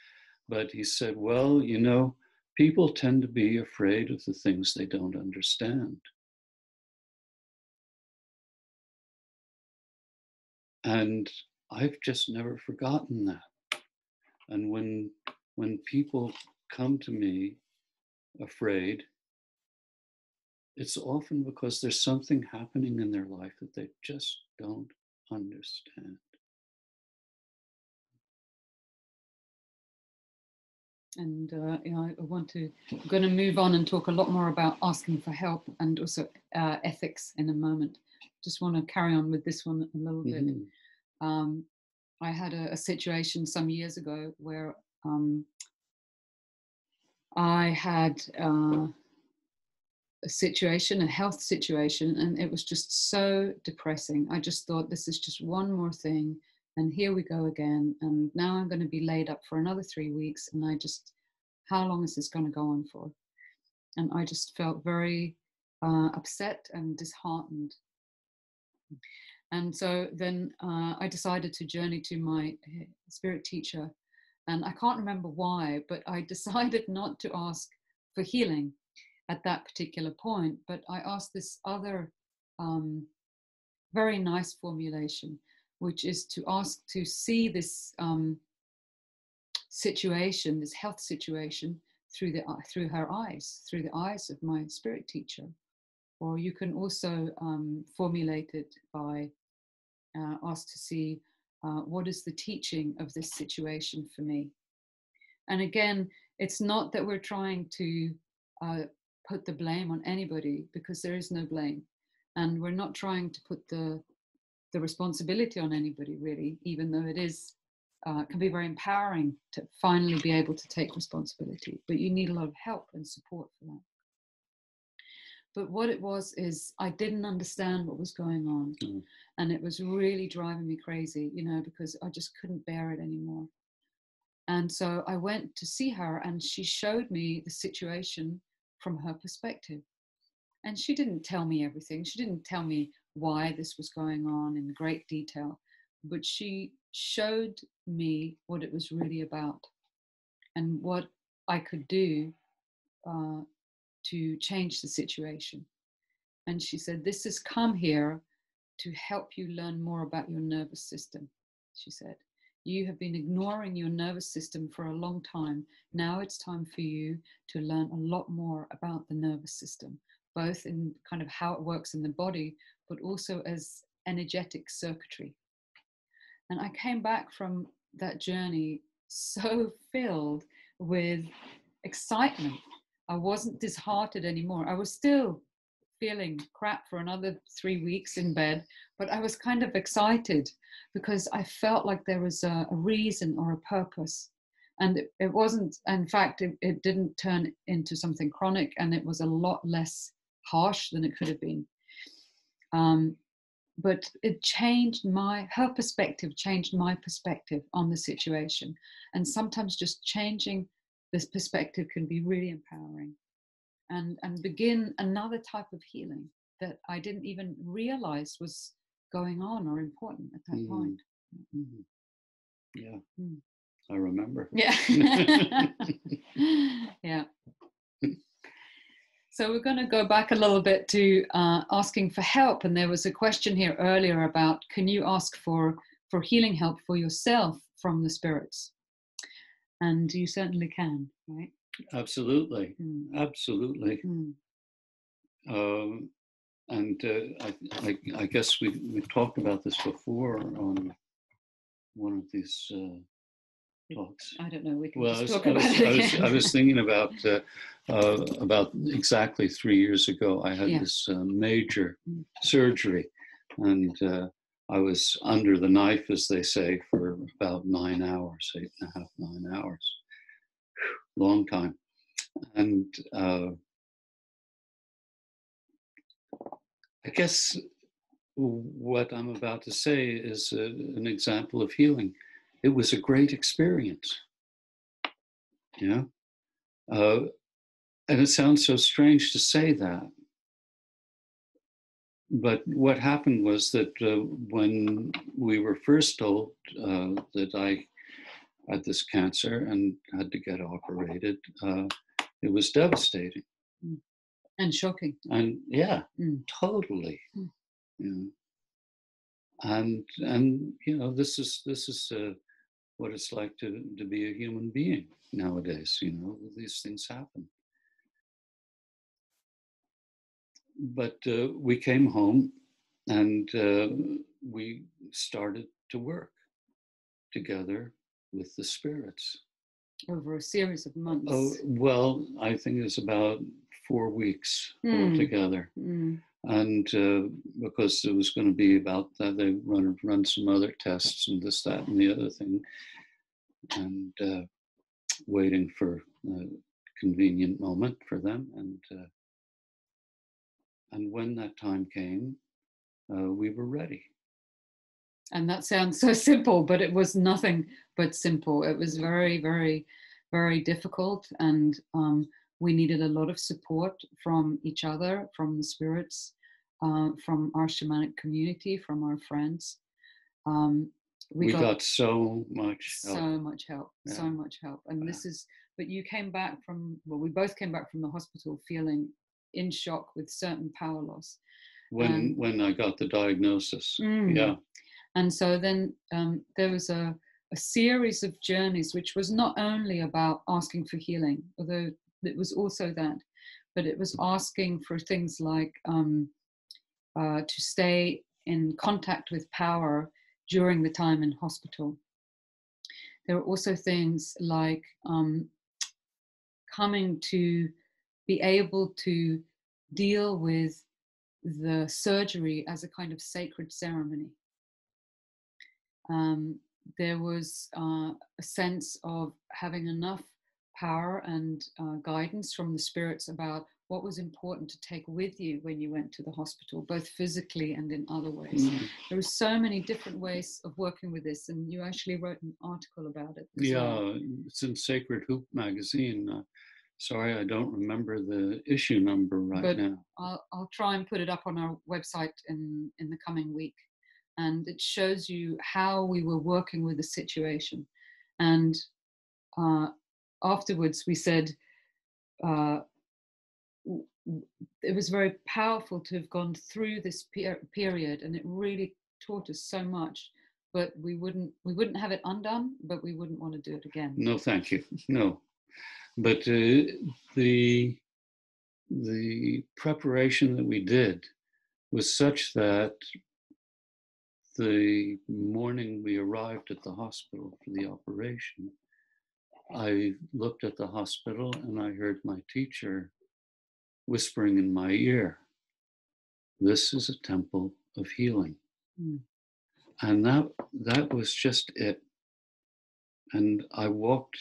but he said, "Well, you know, people tend to be afraid of the things they don't understand." And I've just never forgotten that. And when people come to me afraid, it's often because there's something happening in their life that they just don't understand. And I'm going to move on and talk a lot more about asking for help and also ethics in a moment. Just want to carry on with this one a little bit. I had a situation some years ago where I had a situation, a health situation, and it was just so depressing. I just thought, this is just one more thing, and here we go again. And now I'm going to be laid up for another 3 weeks, and how long is this going to go on for? And I just felt very upset and disheartened. And so then I decided to journey to my spirit teacher. And I can't remember why, but I decided not to ask for healing at that particular point. But I asked this other very nice formulation, which is to ask to see this situation, this health situation, through her eyes, through the eyes of my spirit teacher. Or you can also formulate it by ask to see what is the teaching of this situation for me. And again, it's not that we're trying to put the blame on anybody, because there is no blame. And we're not trying to put the responsibility on anybody, really, even though it is can be very empowering to finally be able to take responsibility. But you need a lot of help and support for that. But what it was is I didn't understand what was going on. And it was really driving me crazy, you know, because I just couldn't bear it anymore. And so I went to see her, and she showed me the situation from her perspective. And she didn't tell me everything. She didn't tell me why this was going on in great detail, but she showed me what it was really about and what I could do to change the situation. And she said, "This has come here to help you learn more about your nervous system." She said, "You have been ignoring your nervous system for a long time. Now it's time for you to learn a lot more about the nervous system, both in kind of how it works in the body, but also as energetic circuitry." And I came back from that journey so filled with excitement. I wasn't disheartened anymore. I was still feeling crap for another 3 weeks in bed, but I was kind of excited because I felt like there was a reason or a purpose. And it wasn't, in fact, it didn't turn into something chronic, and it was a lot less harsh than it could have been. But it changed her perspective changed my perspective on the situation. And sometimes just changing this perspective can be really empowering and begin another type of healing that I didn't even realize was going on or important at that point. Yeah, I remember. Yeah. Yeah. So we're going to go back a little bit to asking for help. And there was a question here earlier about, can you ask for healing help for yourself from the spirits? And you certainly can, right? Absolutely. Absolutely. And I guess we've talked about this before on one of these talks. I don't know. We can Well, just talk about it again. I was thinking about exactly 3 years ago. I had this major surgery, and I was under the knife, as they say, for about 9 hours, 8.5, 9 hours. Long time. And I guess what I'm about to say is an example of healing. It was a great experience. Yeah. And it sounds so strange to say that. But what happened was that when we were first told that I had this cancer and had to get operated, it was devastating. And shocking. And totally. Yeah. And you know, this is what it's like to be a human being nowadays. You know, these things happen. But we came home, and we started to work together with the spirits over a series of months. Oh well, I think it's about 4 weeks altogether. And because it was going to be about that, they run some other tests and this, that, and the other thing, and waiting for a convenient moment for them. And when that time came, we were ready. And that sounds so simple, but it was nothing but simple. It was very, very, very difficult, and we needed a lot of support from each other, from the spirits, from our shamanic community, from our friends. We got so much help. So much help, so much help. And this is, but you came back from, well, we both came back from the hospital feeling in shock with certain power loss. When I got the diagnosis, yeah. And so then there was a series of journeys, which was not only about asking for healing, although it was also that, but it was asking for things like to stay in contact with power during the time in hospital. there are also things like coming to be able to deal with the surgery as a kind of sacred ceremony. There was a sense of having enough power and guidance from the spirits about what was important to take with you when you went to the hospital, both physically and in other ways. There were so many different ways of working with this, and you actually wrote an article about it. Yeah, it's in Sacred Hoop magazine. Sorry, I don't remember the issue number right now. I'll try and put it up on our website in the coming week. And it shows you how we were working with the situation. And afterwards we said, it was very powerful to have gone through this period, and it really taught us so much, but we wouldn't have it undone, but we wouldn't want to do it again. No, thank you. No. But the preparation that we did was such that the morning we arrived at the hospital for the operation, I looked at the hospital and I heard my teacher whispering in my ear, "This is a temple of healing." And that was just it. And I walked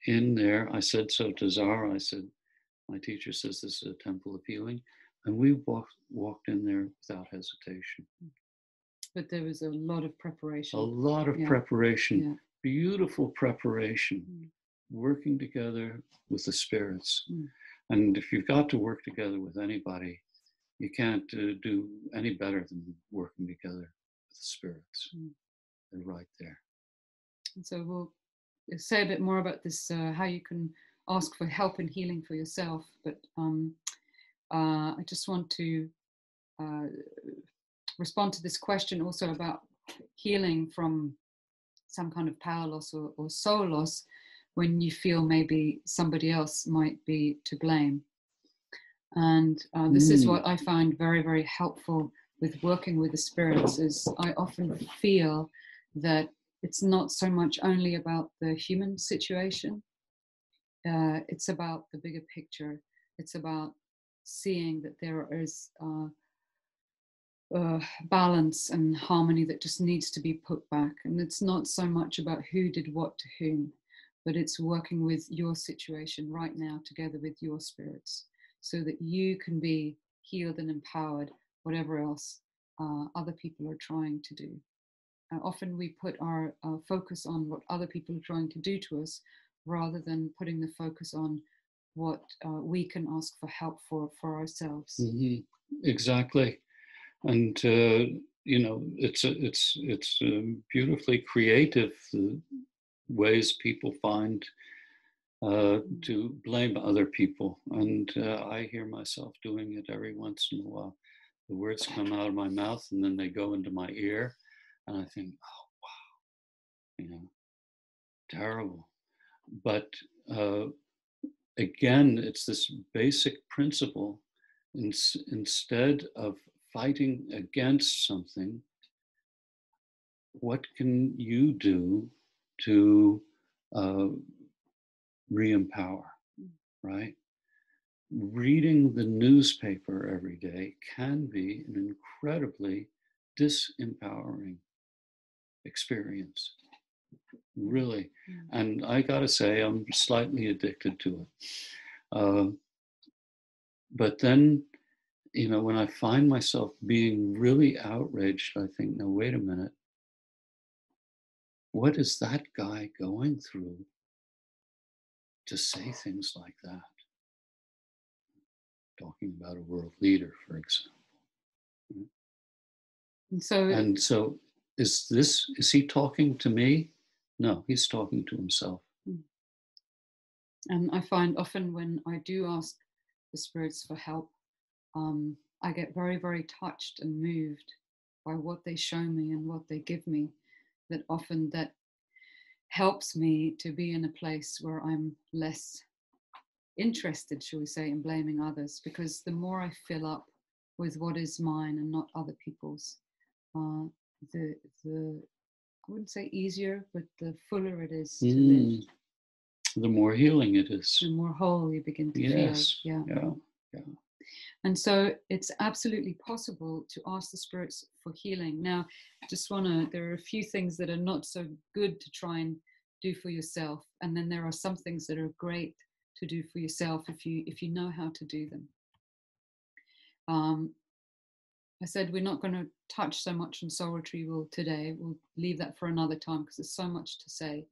in there. I said so to Zara. I said, "My teacher says this is a temple of healing." And we walked in there without hesitation. But there was a lot of preparation. A lot of preparation, beautiful preparation, working together with the spirits. And if you've got to work together with anybody, you can't do any better than working together with the spirits. They're right there. And so we'll say a bit more about this, how you can ask for help and healing for yourself. But I just want to respond to this question also about healing from some kind of power loss or soul loss when you feel maybe somebody else might be to blame. And this is what I find very, very helpful with working with the spirits, is I often feel that it's not so much only about the human situation, it's about the bigger picture. It's about seeing that there is balance and harmony that just needs to be put back. And it's not so much about who did what to whom, but it's working with your situation right now together with your spirits so that you can be healed and empowered, whatever else other people are trying to do. Often we put our focus on what other people are trying to do to us rather than putting the focus on what we can ask for help for ourselves. Exactly. And it's beautifully creative, the ways people find to blame other people. And I hear myself doing it every once in a while. The words come out of my mouth and then they go into my ear, and I think, oh wow, terrible. But again, it's this basic principle. Instead of fighting against something, what can you do to re-empower, right? Reading the newspaper every day can be an incredibly disempowering experience, really. And I gotta say, I'm slightly addicted to it. But then, when I find myself being really outraged, I think, no, wait a minute. What is that guy going through to say things like that? Talking about a world leader, for example. And so is he talking to me? No, he's talking to himself. And I find often when I do ask the spirits for help, I get very, very touched and moved by what they show me and what they give me, that often that helps me to be in a place where I'm less interested, shall we say, in blaming others, because the more I fill up with what is mine and not other people's, the I wouldn't say easier, but the fuller it is to live. The more healing it is. The more whole you begin to Yes. feel. Yeah. And so it's absolutely possible to ask the spirits for healing. Now, there are a few things that are not so good to try and do for yourself. And then there are some things that are great to do for yourself if you know how to do them. I said we're not going to touch so much on soul retrieval today. We'll leave that for another time because there's so much to say.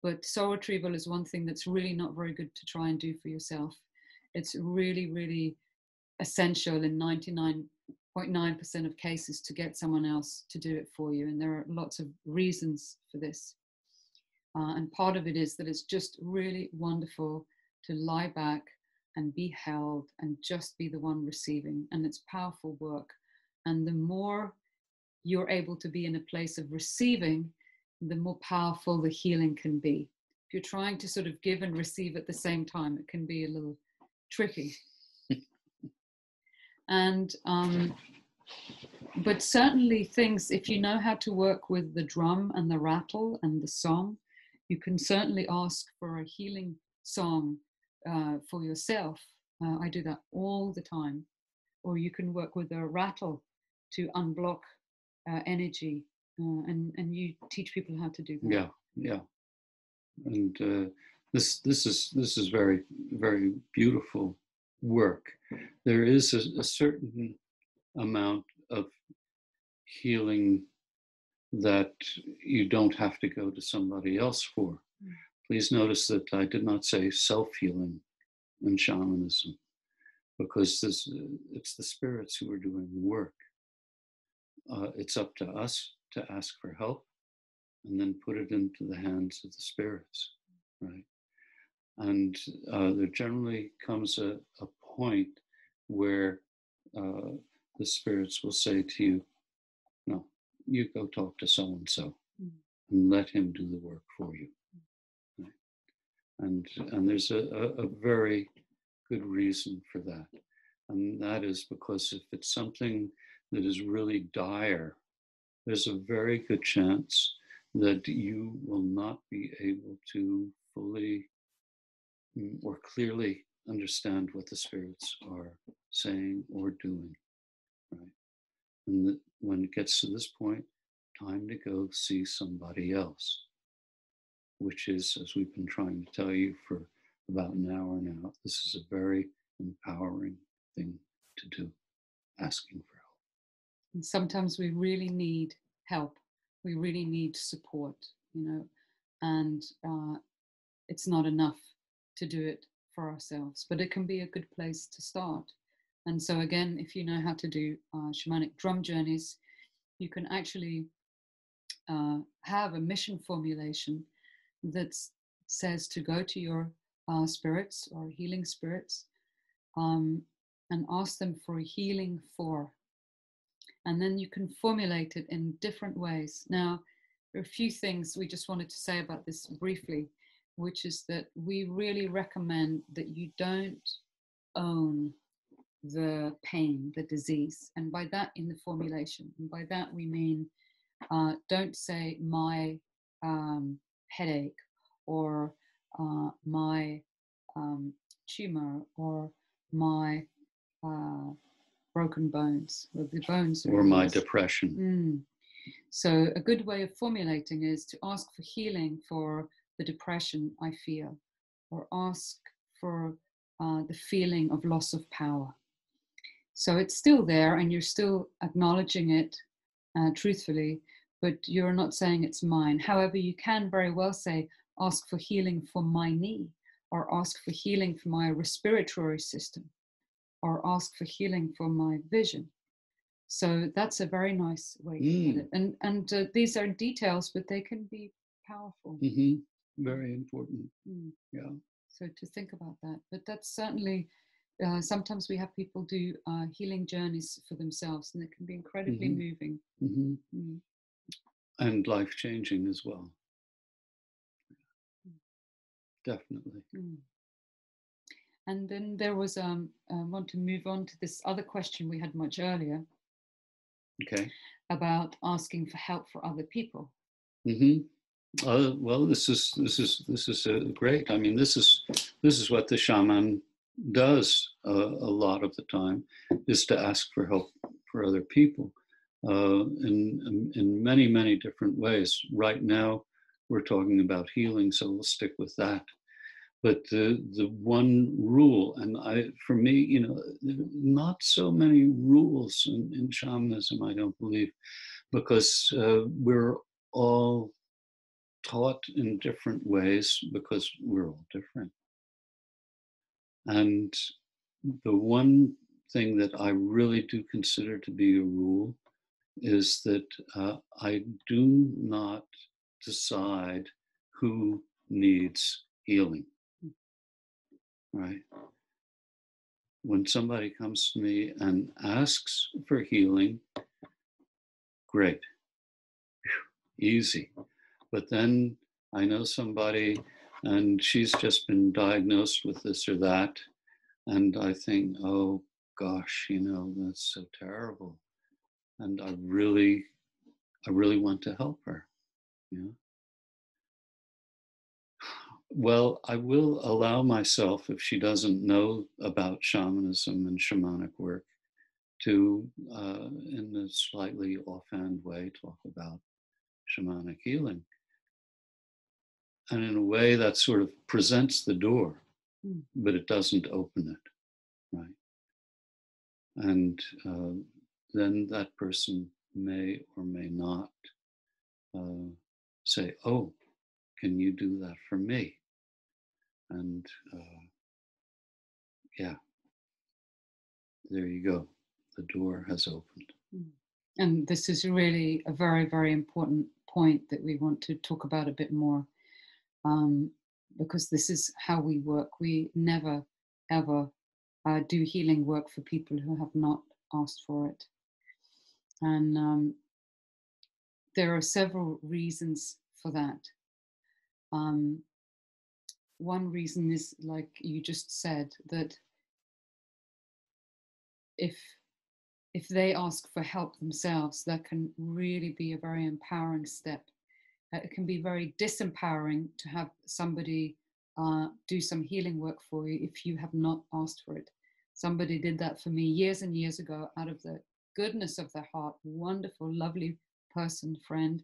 But soul retrieval is one thing that's really not very good to try and do for yourself. It's really, really essential in 99.9% of cases to get someone else to do it for you. And there are lots of reasons for this. And part of it is that it's just really wonderful to lie back and be held and just be the one receiving. And it's powerful work. And the more you're able to be in a place of receiving, the more powerful the healing can be. If you're trying to sort of give and receive at the same time, it can be a little tricky. And but certainly things, if you know how to work with the drum and the rattle and the song, you can certainly ask for a healing song for yourself. I do that all the time. Or you can work with a rattle to unblock energy, and you teach people how to do that. Yeah. And this is very, very beautiful work. There is a certain amount of healing that you don't have to go to somebody else for. Please notice that I did not say self-healing in shamanism, because it's the spirits who are doing the work. It's up to us to ask for help and then put it into the hands of the spirits, right? And there generally comes a point where the spirits will say to you, no, you go talk to so-and-so and let him do the work for you. Right? And there's a very good reason for that. And that is because if it's something that is really dire, there's a very good chance that you will not be able to fully or clearly understand what the spirits are saying or doing, right? And that when it gets to this point, time to go see somebody else, which is, as we've been trying to tell you for about an hour now, this is a very empowering thing to do, asking for help. And sometimes we really need help. We really need support, and it's not enough to do it for ourselves, but it can be a good place to start. And so again, if you know how to do shamanic drum journeys, you can actually have a mission formulation that says to go to your spirits or healing spirits and ask them for a healing for. And then you can formulate it in different ways. Now, there are a few things we just wanted to say about this briefly, which is that we really recommend that you don't own the pain, the disease. And by that, in the formulation, and by that we mean don't say my headache or my tumor or my broken bones, or the bones, or my depression. So a good way of formulating is to ask for healing for the depression I feel, or ask for the feeling of loss of power. So it's still there and you're still acknowledging it truthfully, but you're not saying it's mine. However, you can very well say, ask for healing for my knee, or ask for healing for my respiratory system, or ask for healing for my vision. So that's a very nice way to put it. And these are details, but they can be powerful. Very important. Yeah. So to think about that. But that's certainly, sometimes we have people do healing journeys for themselves, and it can be incredibly moving. And life-changing as well. Definitely. And then there was, I want to move on to this other question we had much earlier. Okay. About asking for help for other people. Mm-hmm. Well, this is great. I mean, this is what the shaman does a lot of the time, is to ask for help for other people in many different ways. Right now, we're talking about healing, so we'll stick with that. But the one rule, and for me, not so many rules in shamanism, I don't believe, because we're all taught in different ways because we're all different. And the one thing that I really do consider to be a rule is that I do not decide who needs healing, right? When somebody comes to me and asks for healing, great, easy. But then I know somebody and she's just been diagnosed with this or that. And I think, oh gosh, that's so terrible. And I really want to help her. Well, I will allow myself, if she doesn't know about shamanism and shamanic work, to, in a slightly offhand way, talk about shamanic healing. And in a way that sort of presents the door, but it doesn't open it, right? And then that person may or may not say, oh, can you do that for me? And yeah, there you go. The door has opened. And this is really a very important point that we want to talk about a bit more, because this is how we work. We never, ever do healing work for people who have not asked for it. And there are several reasons for that. One reason is, like you just said, that if they ask for help themselves, that can really be a very empowering step. It can be very disempowering to have somebody do some healing work for you if you have not asked for it. Somebody did that for me years and years ago out of the goodness of their heart. Wonderful, lovely person, friend,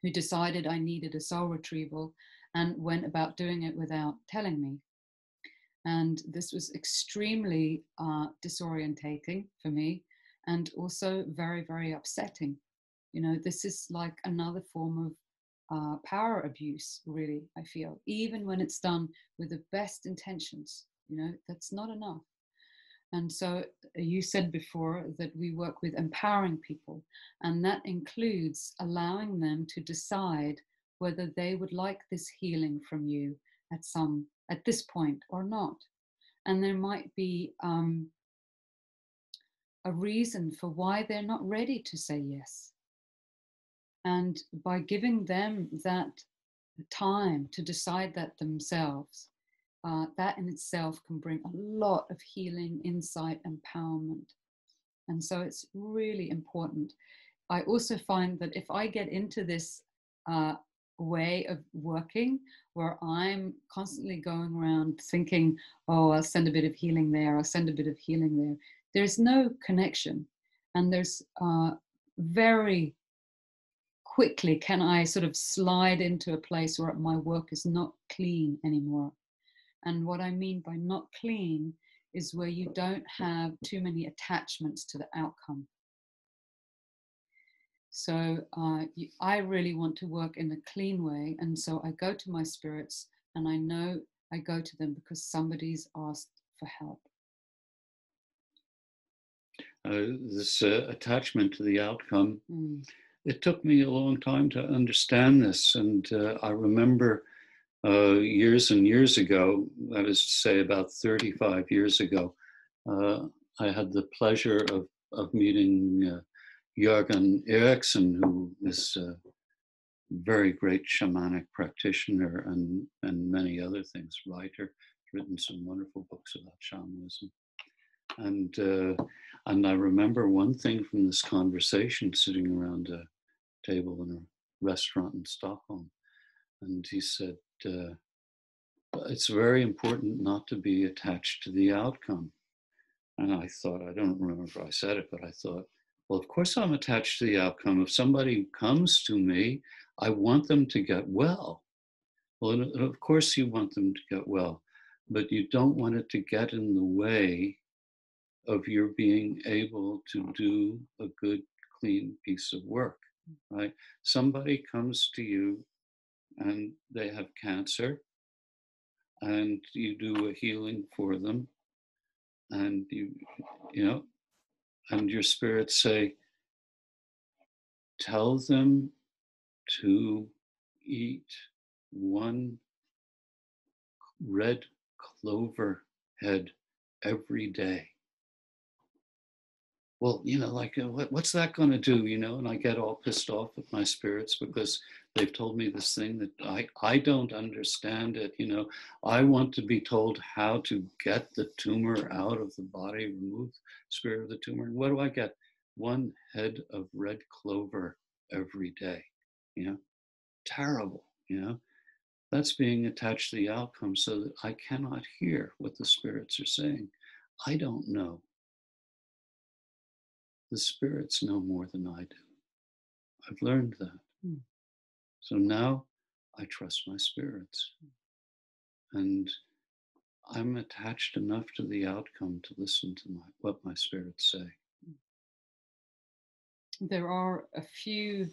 who decided I needed a soul retrieval and went about doing it without telling me. And this was extremely disorientating for me, and also very upsetting. This is like another form of power abuse, really, I feel. Even when it's done with the best intentions, that's not enough. And so you said before that we work with empowering people, and that includes allowing them to decide whether they would like this healing from you at this point or not. And there might be a reason for why they're not ready to say yes. And by giving them that time to decide that themselves, that in itself can bring a lot of healing, insight, empowerment. And so it's really important. I also find that if I get into this way of working where I'm constantly going around thinking, oh, I'll send a bit of healing there, I'll send a bit of healing there, there's no connection. And there's very quickly can I sort of slide into a place where my work is not clean anymore. And what I mean by not clean is where you don't have too many attachments to the outcome. So I really want to work in a clean way. And so I go to my spirits, and I know I go to them because somebody's asked for help. This attachment to the outcome, it took me a long time to understand this. And I remember years and years ago, that is to say about 35 years ago, I had the pleasure of meeting Jörgen Eriksson, who is a very great shamanic practitioner and many other things, writer, written some wonderful books about shamanism. And I remember one thing from this conversation, sitting around a table in a restaurant in Stockholm. And he said, it's very important not to be attached to the outcome. And I thought, I don't remember if I said it, but I thought, well, of course I'm attached to the outcome. If somebody comes to me, I want them to get well. Well, of course you want them to get well, but you don't want it to get in the way of your being able to do a good, clean piece of work, right? Somebody comes to you and they have cancer, and you do a healing for them, and and your spirits say, tell them to eat one red clover head every day. Well, what's that going to do? And I get all pissed off with my spirits because they've told me this thing that I don't understand it. I want to be told how to get the tumor out of the body, remove the spirit of the tumor. And what do I get? One head of red clover every day. Terrible. That's being attached to the outcome so that I cannot hear what the spirits are saying. I don't know. The spirits know more than I do. I've learned that. So now I trust my spirits. And I'm attached enough to the outcome to listen to what my spirits say. There are a few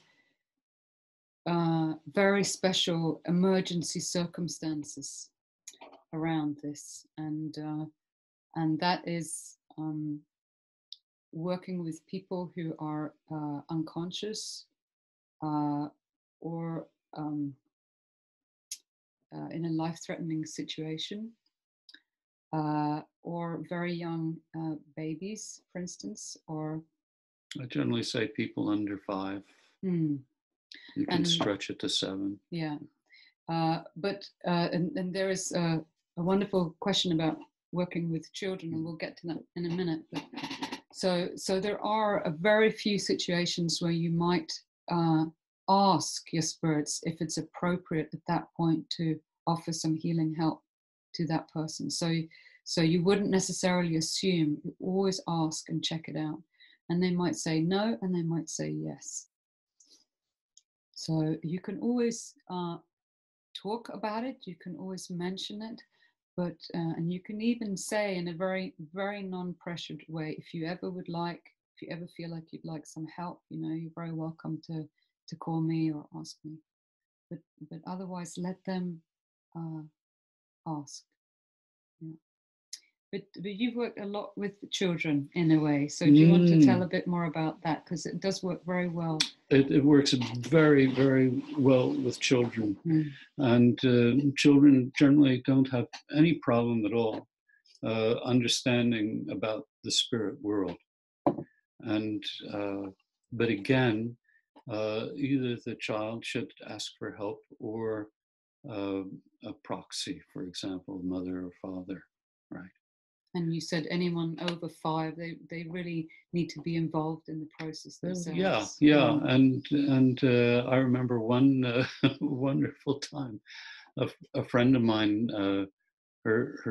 very special emergency circumstances around this, and that is working with people who are unconscious or in a life-threatening situation, or very young babies, for instance, or I generally say people under 5. You can stretch it to 7. Yeah, but there is a wonderful question about working with children, and we'll get to that in a minute. But so there are a very few situations where you might ask your spirits if it's appropriate at that point to offer some healing help to that person. So you wouldn't necessarily assume. You always ask and check it out, and they might say no, and they might say yes. So you can always talk about it. You can always mention it, but and you can even say in a very, very non-pressured way, if you ever feel like you'd like some help, you're very welcome to call me or ask me. But otherwise, let them ask. Yeah. But you've worked a lot with children in a way. So do you want to tell a bit more about that? Because it does work very well. It works very, very well with children. And children generally don't have any problem at all understanding about the spirit world. And but again, either the child should ask for help or a proxy, for example, mother or father, right? And you said anyone over 5, they really need to be involved in the process themselves. Yeah. And I remember one wonderful time. A friend of mine, her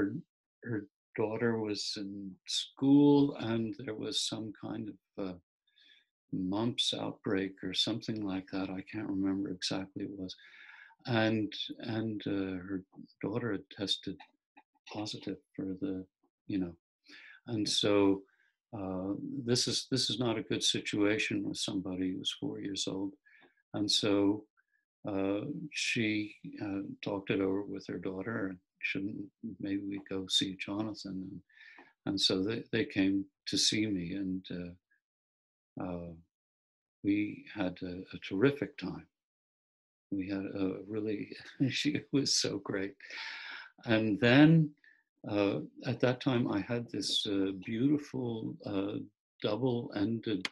daughter was in school, and there was some kind of mumps outbreak or something like that. I can't remember exactly what it was. And her daughter had tested positive for the, and so this is not a good situation with somebody who's 4 years old. And so she talked it over with her daughter, and maybe we go see Jonathan. And so they came to see me, and we had a terrific time. We had a really, she was so great. And then at that time, I had this beautiful double-ended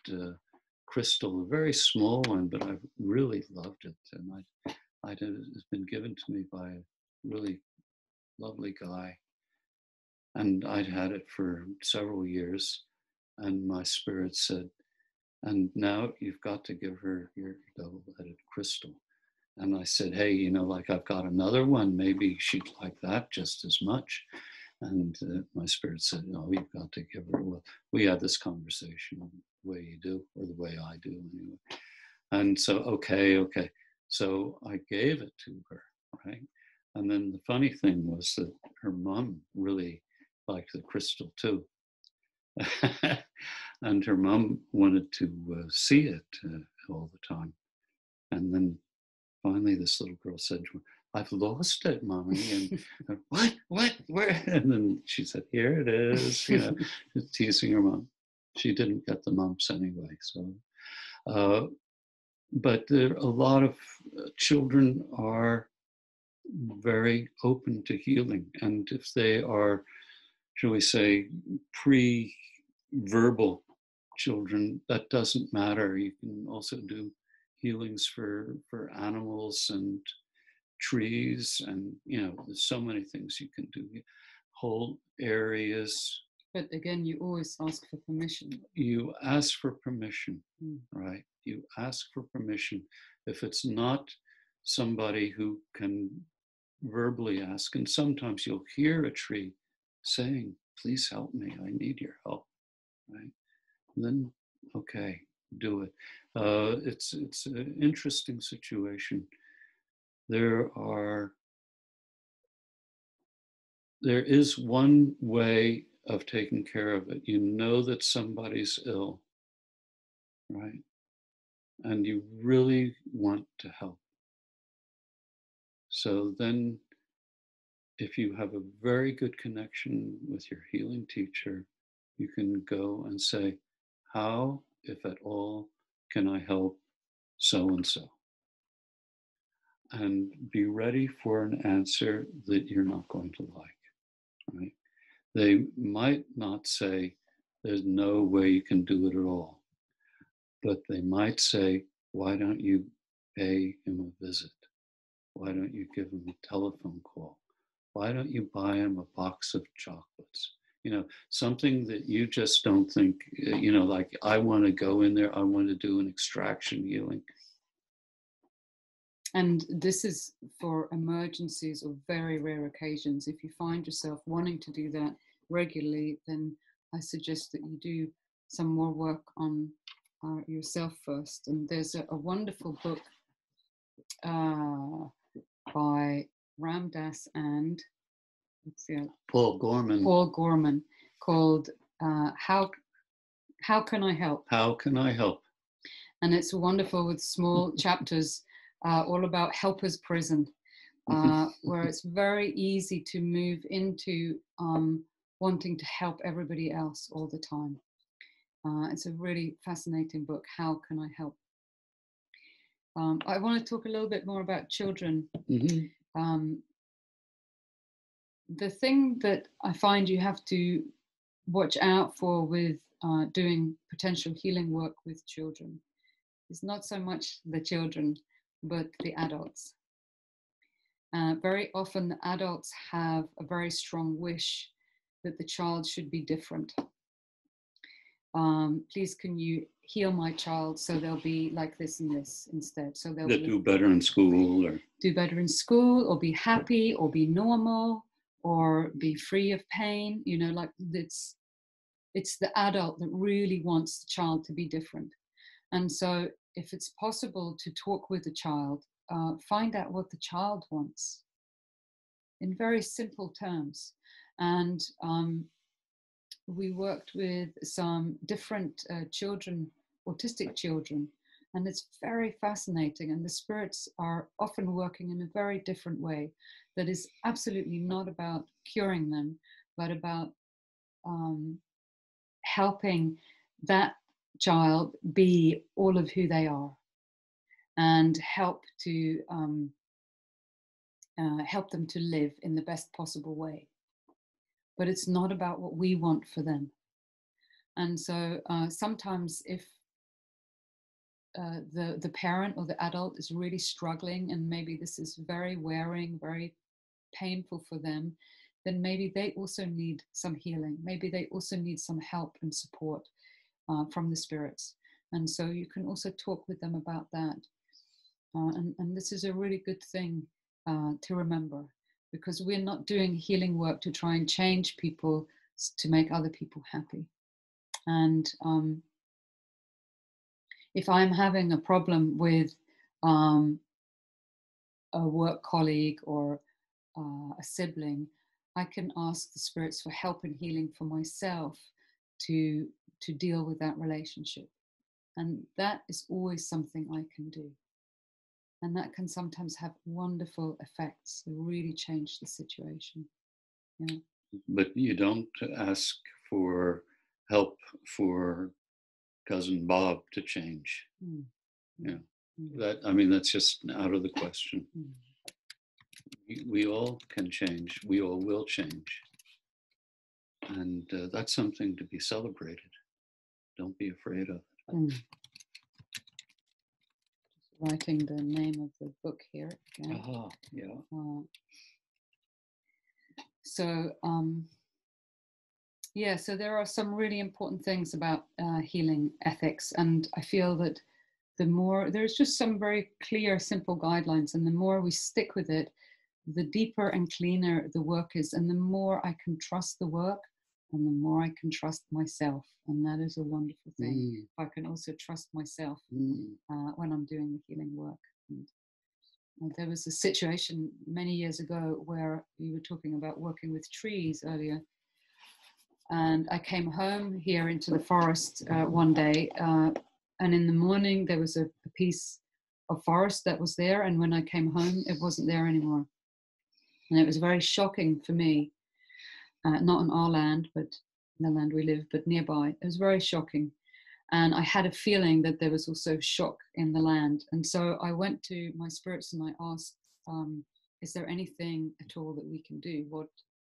crystal, a very small one, but I really loved it. And it's been given to me by a really lovely guy. And I'd had it for several years. And my spirit said, And now you've got to give her your double-headed crystal. And I said, hey, you know, like I've got another one. Maybe she'd like that just as much. And my spirit said, no, you've got to give her. Well, we had this conversation the way you do, or the way I do anyway. And so, okay. So I gave it to her, right? And then the funny thing was that her mom really liked the crystal too. And her mom wanted to see it all the time. And then finally this little girl said to her, I've lost it, Mommy. And what, where? And then she said, here it is, you know, teasing her mom. She didn't get the mumps anyway. So, but there, a lot of children are very open to healing. And if they are, shall we say, pre-verbal children, that doesn't matter. You can also do healings for animals and trees, and you know, there's so many things you can do. Whole areas. But again, you always ask for permission. You ask for permission, right? You ask for permission. If it's not somebody who can verbally ask, and sometimes you'll hear a tree saying, please help me, I need your help, right? And then, okay, do it. It's an interesting situation. There is one way of taking care of it. You know that somebody's ill, right? And you really want to help. So then, if you have a very good connection with your healing teacher, you can go and say, how, if at all, can I help so-and-so? And be ready for an answer that you're not going to like, right? They might not say, there's no way you can do it at all. But they might say, why don't you pay him a visit? Why don't you give him a telephone call? Why don't you buy him a box of chocolates? You know, something that you just don't think, you know, like I want to go in there, I want to do an extraction healing. And this is for emergencies or very rare occasions. If you find yourself wanting to do that regularly, then I suggest that you do some more work on yourself first. And there's a wonderful book by Ram Dass and Paul Gorman called How Can I Help? How Can I Help? And it's wonderful with small chapters all about helper's prison, where it's very easy to move into wanting to help everybody else all the time. It's a really fascinating book, How Can I Help? I want to talk a little bit more about children. The thing that I find you have to watch out for with doing potential healing work with children is not so much the children, but the adults. Very often the adults have a very strong wish that the child should be different. Please, can you heal my child so they'll be like this and this instead? So they'll do better in school, or do better in school, or be happy, or be normal, or be free of pain. You know, like it's the adult that really wants the child to be different. And so if it's possible to talk with the child, find out what the child wants in very simple terms. And we worked with some different children, autistic children, and it's very fascinating. And the spirits are often working in a very different way that is absolutely not about curing them, but about helping that child be all of who they are, and help them to live in the best possible way. But it's not about what we want for them. And so sometimes if the parent or the adult is really struggling, and maybe this is very wearing, very painful for them, then maybe they also need some healing. Maybe they also need some help and support from the spirits. And so you can also talk with them about that. And this is a really good thing to remember, because we're not doing healing work to try and change people to make other people happy. And if I'm having a problem with a work colleague or a sibling, I can ask the spirits for help and healing for myself to deal with that relationship. And that is always something I can do. And that can sometimes have wonderful effects, really change the situation. Yeah. But you don't ask for help for cousin Bob to change. Mm. Yeah. Mm. That, I mean, that's just out of the question. Mm. We all can change. We all will change. And that's something to be celebrated. Don't be afraid of it. Mm. Just writing the name of the book here again. Yeah. So yeah, so there are some really important things about healing ethics, and I feel that the more, there's just some very clear, simple guidelines, and the more we stick with it, the deeper and cleaner the work is, and the more I can trust the work, and the more I can trust myself, and that is a wonderful thing. I can also trust myself when I'm doing the healing work. And there was a situation many years ago where we were talking about working with trees earlier, and I came home here into the forest one day, and in the morning there was a piece of forest that was there, and when I came home it wasn't there anymore. And it was very shocking for me, not on our land, but the land we live, but nearby. It was very shocking. And I had a feeling that there was also shock in the land. And so I went to my spirits and I asked, is there anything at all that we can do?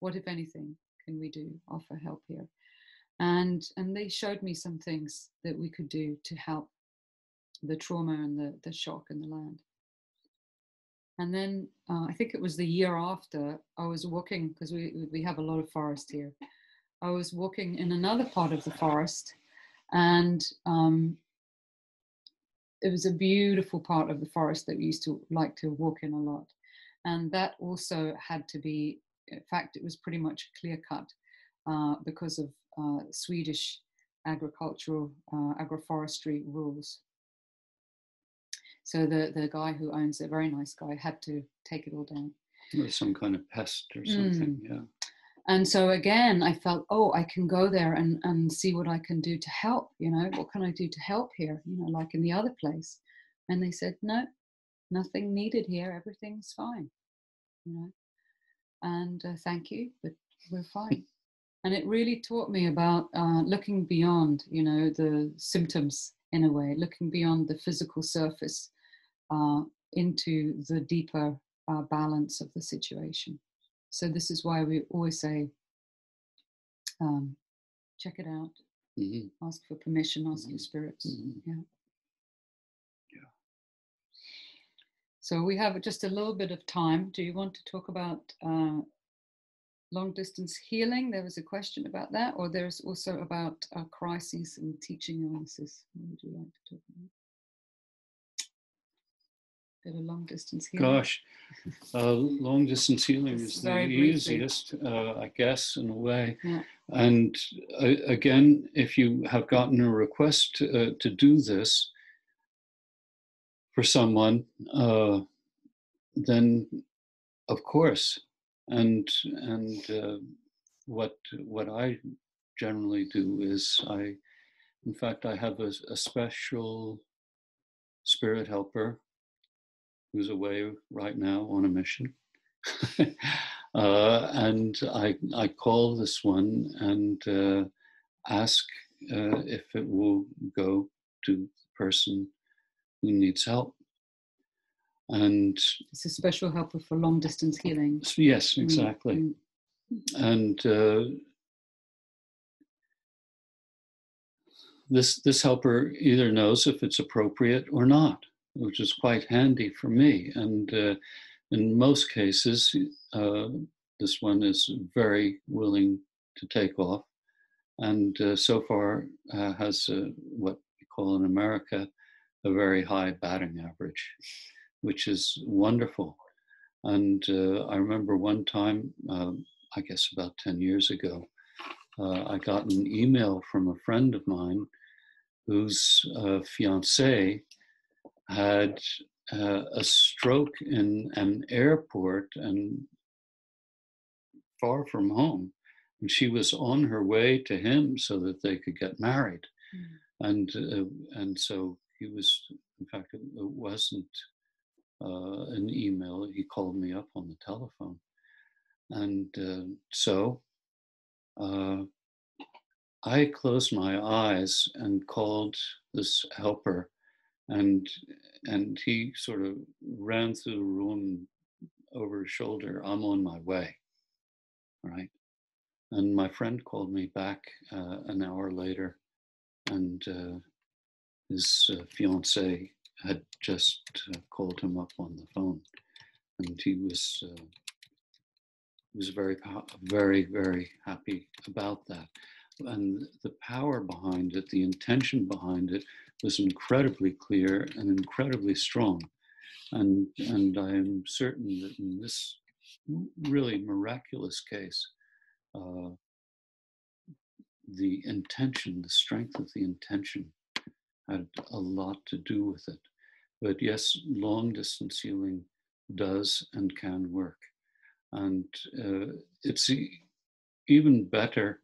What if anything, can we do, offer help here? And they showed me some things that we could do to help the trauma and the shock in the land. And then I think it was the year after, I was walking, because we have a lot of forest here. I was walking in another part of the forest, and it was a beautiful part of the forest that we used to like to walk in a lot. And that also had to be, in fact, it was pretty much clear cut because of Swedish agricultural, agroforestry rules. So the guy who owns it, very nice guy, had to take it all down. Or some kind of pest or something, yeah. And so again, I felt, oh, I can go there and see what I can do to help, you know, what can I do to help here, you know, like in the other place. And they said, no, nothing needed here, everything's fine, you know. And thank you, but we're fine. And it really taught me about looking beyond, you know, the symptoms in a way, looking beyond the physical surface into the deeper balance of the situation. So this is why we always say, check it out, ask for permission, ask your spirits. Yeah. So we have just a little bit of time. Do you want to talk about long distance healing? There was a question about that, or there's also about crises and teaching illnesses. What would you like to talk about? Bit of long distance healing. Gosh, long distance healing is the easiest, I guess, in a way. Yeah. And again, if you have gotten a request to do this for someone, then of course. And what I generally do is in fact, I have a special spirit helper who's away right now on a mission. And I call this one and ask if it will go to the person who needs help. And it's a special helper for long distance healing. Yes, exactly. And this helper either knows if it's appropriate or not, which is quite handy for me. And in most cases, this one is very willing to take off, and so far has what we call in America a very high batting average, which is wonderful. And I remember one time, I guess about 10 years ago, I got an email from a friend of mine whose fiancé had a stroke in an airport and far from home. And she was on her way to him so that they could get married. And so he was, in fact, it wasn't an email. He called me up on the telephone. And so I closed my eyes and called this helper, and he sort of ran through the room over his shoulder. I'm on my way, right? And my friend called me back an hour later, and his fiancée had just called him up on the phone, and he was very, very, very happy about that. And the power behind it, the intention behind it, was incredibly clear and incredibly strong. And I am certain that in this really miraculous case, the intention, the strength of the intention had a lot to do with it. But yes, long distance healing does and can work. And it's even better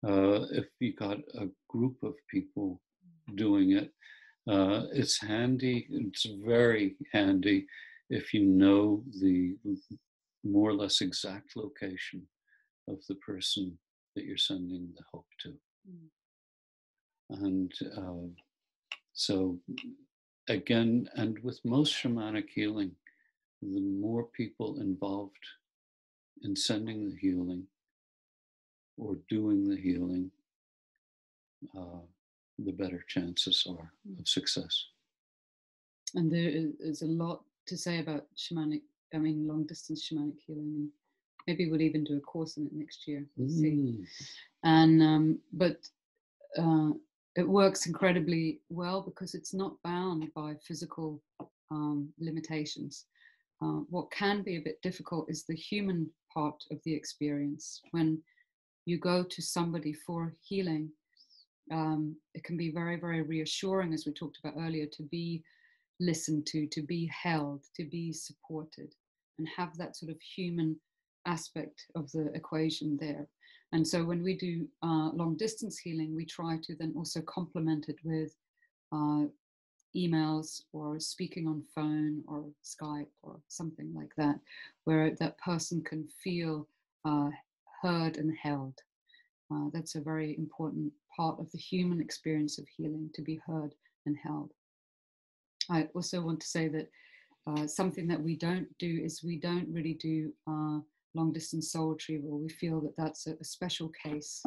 if you got a group of people doing it. It's handy, it's very handy if you know the more or less exact location of the person that you're sending the help to. And so again, and with most shamanic healing, the more people involved in sending the healing or doing the healing, the better chances are of success. And there is a lot to say about long distance shamanic healing. Maybe we'll even do a course on it next year. We'll see. And but it works incredibly well because it's not bound by physical limitations. What can be a bit difficult is the human part of the experience. When you go to somebody for healing, it can be very, very reassuring, as we talked about earlier, to be listened to be held, to be supported, and have that sort of human aspect of the equation there. And so when we do long distance healing, we try to then also complement it with emails or speaking on phone or Skype or something like that, where that person can feel heard and held. That's a very important part of the human experience of healing, to be heard and held. I also want to say that something that we don't do is we don't really do long distance soul retrieval. We feel that that's a special case,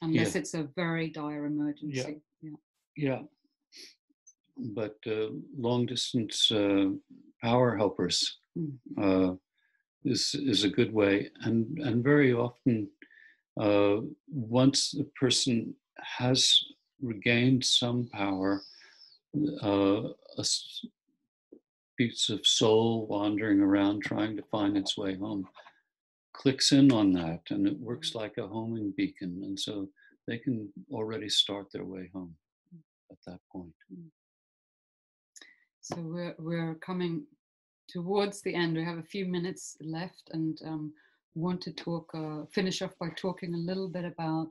unless it's a very dire emergency. Yeah. But long distance power helpers is a good way, and very often once the person has regained some power, a piece of soul wandering around trying to find its way home clicks in on that, and it works like a homing beacon, and so they can already start their way home at that point. So we're coming towards the end. We have a few minutes left, and want to finish off by talking a little bit about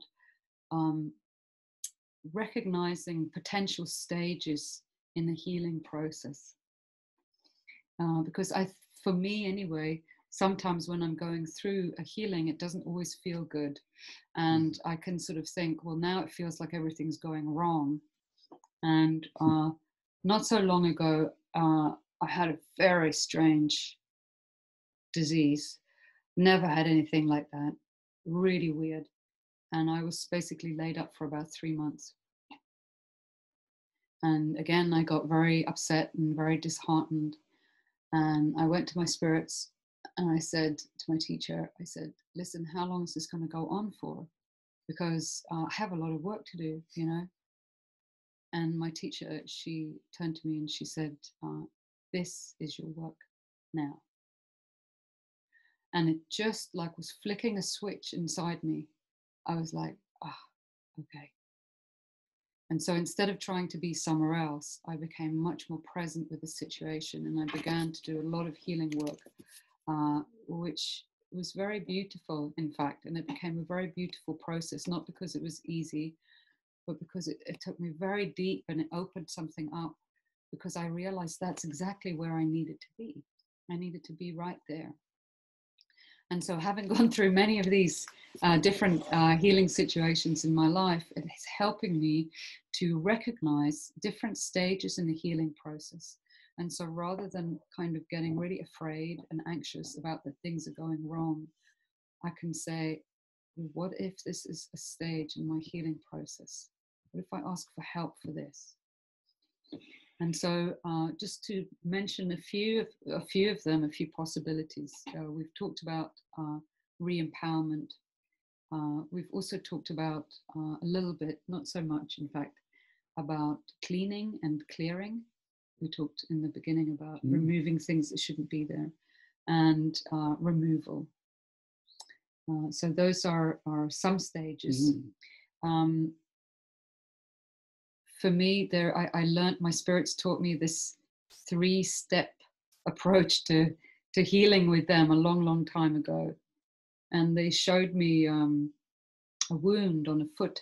recognizing potential stages in the healing process. Because for me anyway, sometimes when I'm going through a healing, it doesn't always feel good. And I can sort of think, well, now it feels like everything's going wrong. And not so long ago, I had a very strange disease. Never had anything like that. Really weird. And I was basically laid up for about 3 months. And again, I got very upset and very disheartened. And I went to my spirits and I said to my teacher, I said, listen, how long is this going to go on for? Because I have a lot of work to do, you know. And my teacher, she turned to me and she said, this is your work now. And it just like was flicking a switch inside me. I was like, okay. And so instead of trying to be somewhere else, I became much more present with the situation, and I began to do a lot of healing work, which was very beautiful, in fact. And it became a very beautiful process, not because it was easy, but because it took me very deep, and it opened something up, because I realized that's exactly where I needed to be. I needed to be right there. And so having gone through many of these different healing situations in my life, it is helping me to recognize different stages in the healing process. And so rather than kind of getting really afraid and anxious about that things are going wrong, I can say, what if this is a stage in my healing process? What if I ask for help for this? And so just to mention a few of them, a few possibilities. We've talked about re-empowerment. We've also talked about a little bit, not so much in fact, about cleaning and clearing. We talked in the beginning about removing things that shouldn't be there, and removal. So those are some stages. For me, I learned, my spirits taught me this 3-step approach to healing with them a long, long time ago. And they showed me a wound on a foot.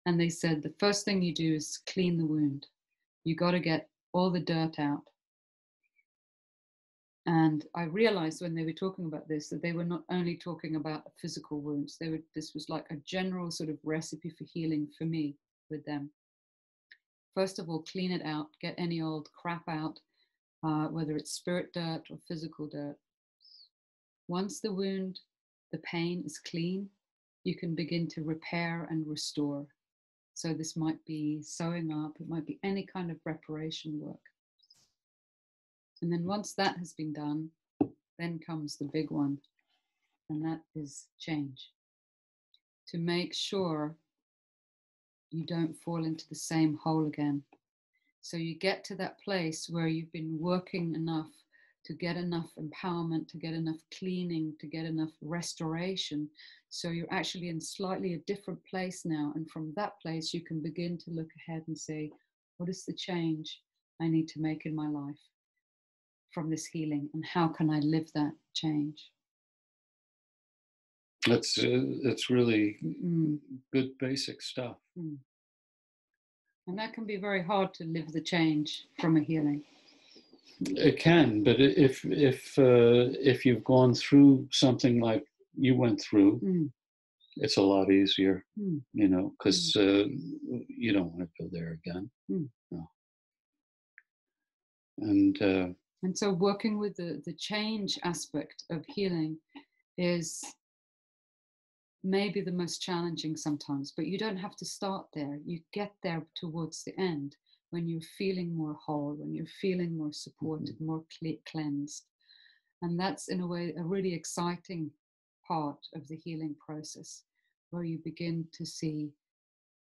And they said, the first thing you do is clean the wound. You got to get all the dirt out. And I realized when they were talking about this, that they were not only talking about physical wounds. This was like a general sort of recipe for healing for me with them. First of all, clean it out, get any old crap out, whether it's spirit dirt or physical dirt. Once the wound, the pain is clean, you can begin to repair and restore. So this might be sewing up, it might be any kind of reparation work. And then once that has been done, then comes the big one, and that is change. To make sure you don't fall into the same hole again. So you get to that place where you've been working enough to get enough empowerment, to get enough cleaning, to get enough restoration. So you're actually in slightly a different place now. And from that place, you can begin to look ahead and say, what is the change I need to make in my life from this healing? And how can I live that change? That's really good basic stuff. And that can be very hard to live the change from a healing. It can, but if you've gone through something like you went through, it's a lot easier, you know, because you don't want to go there again. No. And so working with the change aspect of healing is maybe the most challenging sometimes, but you don't have to start there. You get there towards the end when you're feeling more whole, when you're feeling more supported, more cleansed. And that's in a way a really exciting part of the healing process, where you begin to see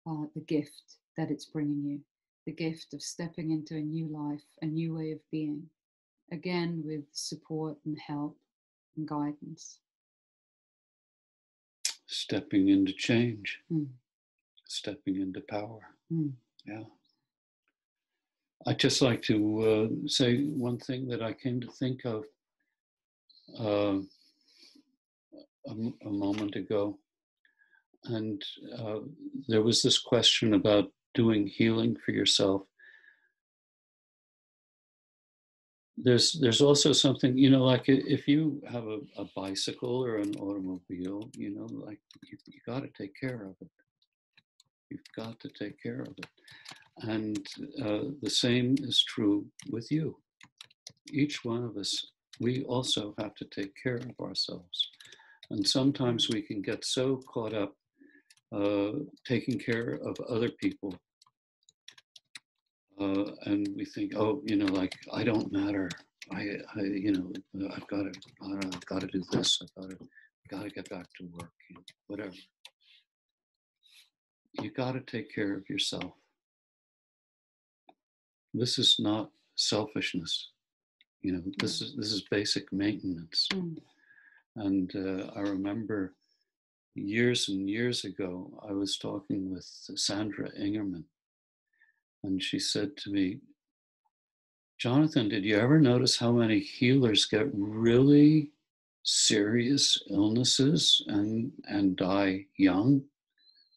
the gift that it's bringing you, the gift of stepping into a new life, a new way of being, again with support and help and guidance. Stepping into change, stepping into power. Yeah. I'd just like to say one thing that I came to think of a moment ago. And there was this question about doing healing for yourself. There's also something, you know, like if you have a bicycle or an automobile, you know, like you got to take care of it. You've got to take care of it. And the same is true with you. Each one of us, we also have to take care of ourselves. And sometimes we can get so caught up taking care of other people. And we think, oh, you know, like, I don't matter. I you know, I've got to do this. I've got to get back to work, you know, whatever. You got to take care of yourself. This is not selfishness. You know, this is basic maintenance. And I remember years and years ago, I was talking with Sandra Ingerman, and she said to me, Jonathan, did you ever notice how many healers get really serious illnesses and die young?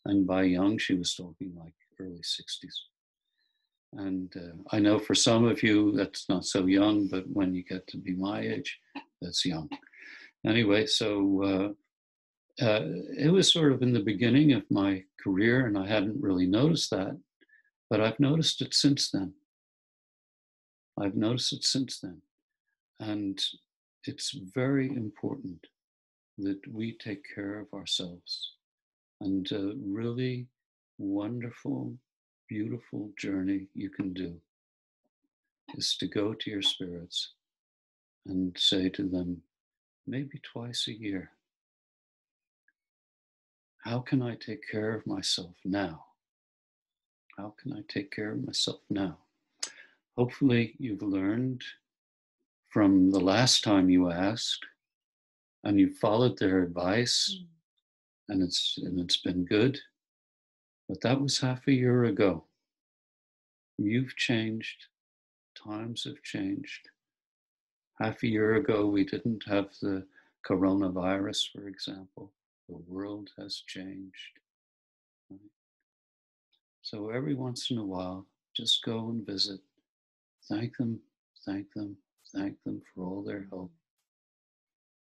And by young, she was talking like early 60s. And I know for some of you, that's not so young, but when you get to be my age, that's young. Anyway, so it was sort of in the beginning of my career, and I hadn't really noticed that, but I've noticed it since then. I've noticed it since then. And it's very important that we take care of ourselves. And a really wonderful, beautiful journey you can do is to go to your spirits and say to them, maybe twice a year, how can I take care of myself now? How can I take care of myself now? Hopefully you've learned from the last time you asked and you followed their advice and it's been good. But that was half a year ago. You've changed. Times have changed. Half a year ago, we didn't have the coronavirus, for example. The world has changed. So every once in a while, just go and visit. Thank them, thank them, thank them for all their help.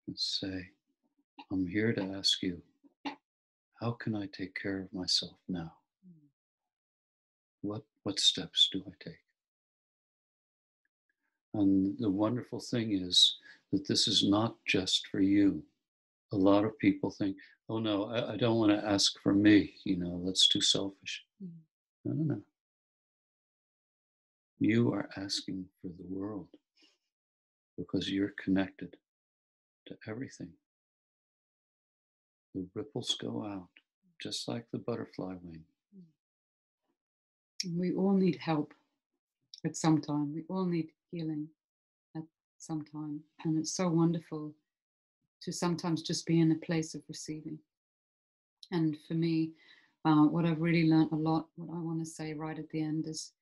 And say, I'm here to ask you, how can I take care of myself now? What steps do I take? And the wonderful thing is that this is not just for you. A lot of people think, oh no, I don't want to ask for me, you know, that's too selfish. No. You are asking for the world because you're connected to everything. The ripples go out, just like the butterfly wing. We all need help at some time. We all need healing at some time. And it's so wonderful to sometimes just be in a place of receiving. And for me, what I've really learned a lot, what I want to say right at the end is,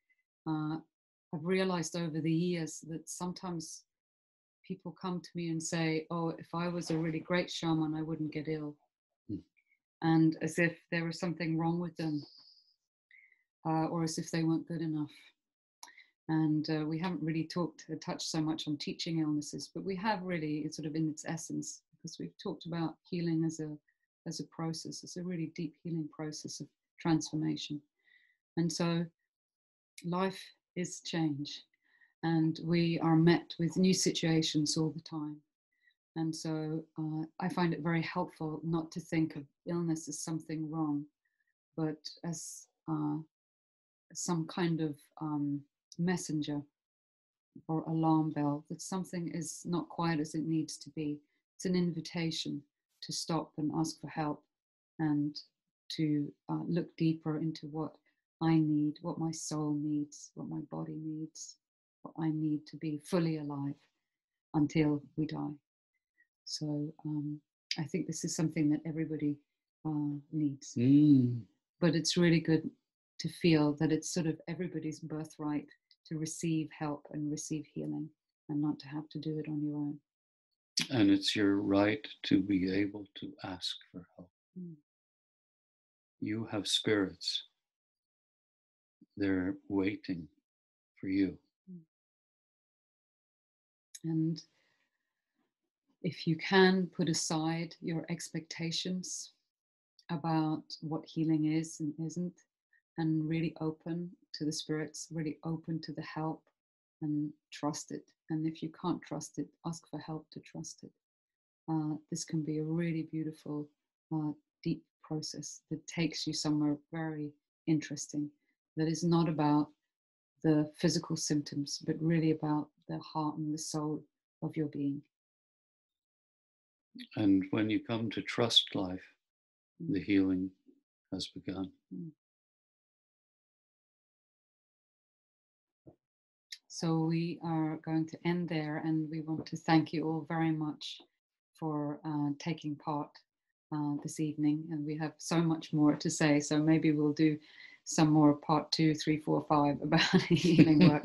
I've realized over the years that sometimes people come to me and say, oh, if I was a really great shaman, I wouldn't get ill. And as if there was something wrong with them, or as if they weren't good enough. And we haven't really touched so much on teaching illnesses, but we have really, it's sort of in its essence, because we've talked about healing as a process. It's a really deep healing process of transformation. And so life is change, and we are met with new situations all the time. And so I find it very helpful not to think of illness as something wrong, but as some kind of messenger or alarm bell that something is not quite as it needs to be. It's an invitation to stop and ask for help and to look deeper into what I need, what my soul needs, what my body needs, what I need to be fully alive until we die. So I think this is something that everybody needs. But it's really good to feel that it's sort of everybody's birthright to receive help and receive healing and not to have to do it on your own. And it's your right to be able to ask for help. You have spirits. They're waiting for you. And if you can put aside your expectations about what healing is and isn't, and really open to the spirits, really open to the help and trust it. And if you can't trust it, ask for help to trust it. This can be a really beautiful, deep process that takes you somewhere very interesting, that is not about the physical symptoms, but really about the heart and the soul of your being. And when you come to trust life, the healing has begun. So we are going to end there, and we want to thank you all very much for taking part this evening. And we have so much more to say, so maybe we'll do some more part 2, 3, 4, 5 about healing work.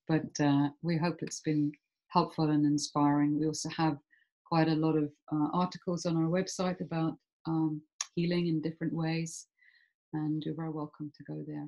But we hope it's been helpful and inspiring. We also have quite a lot of articles on our website about healing in different ways, and you're very welcome to go there.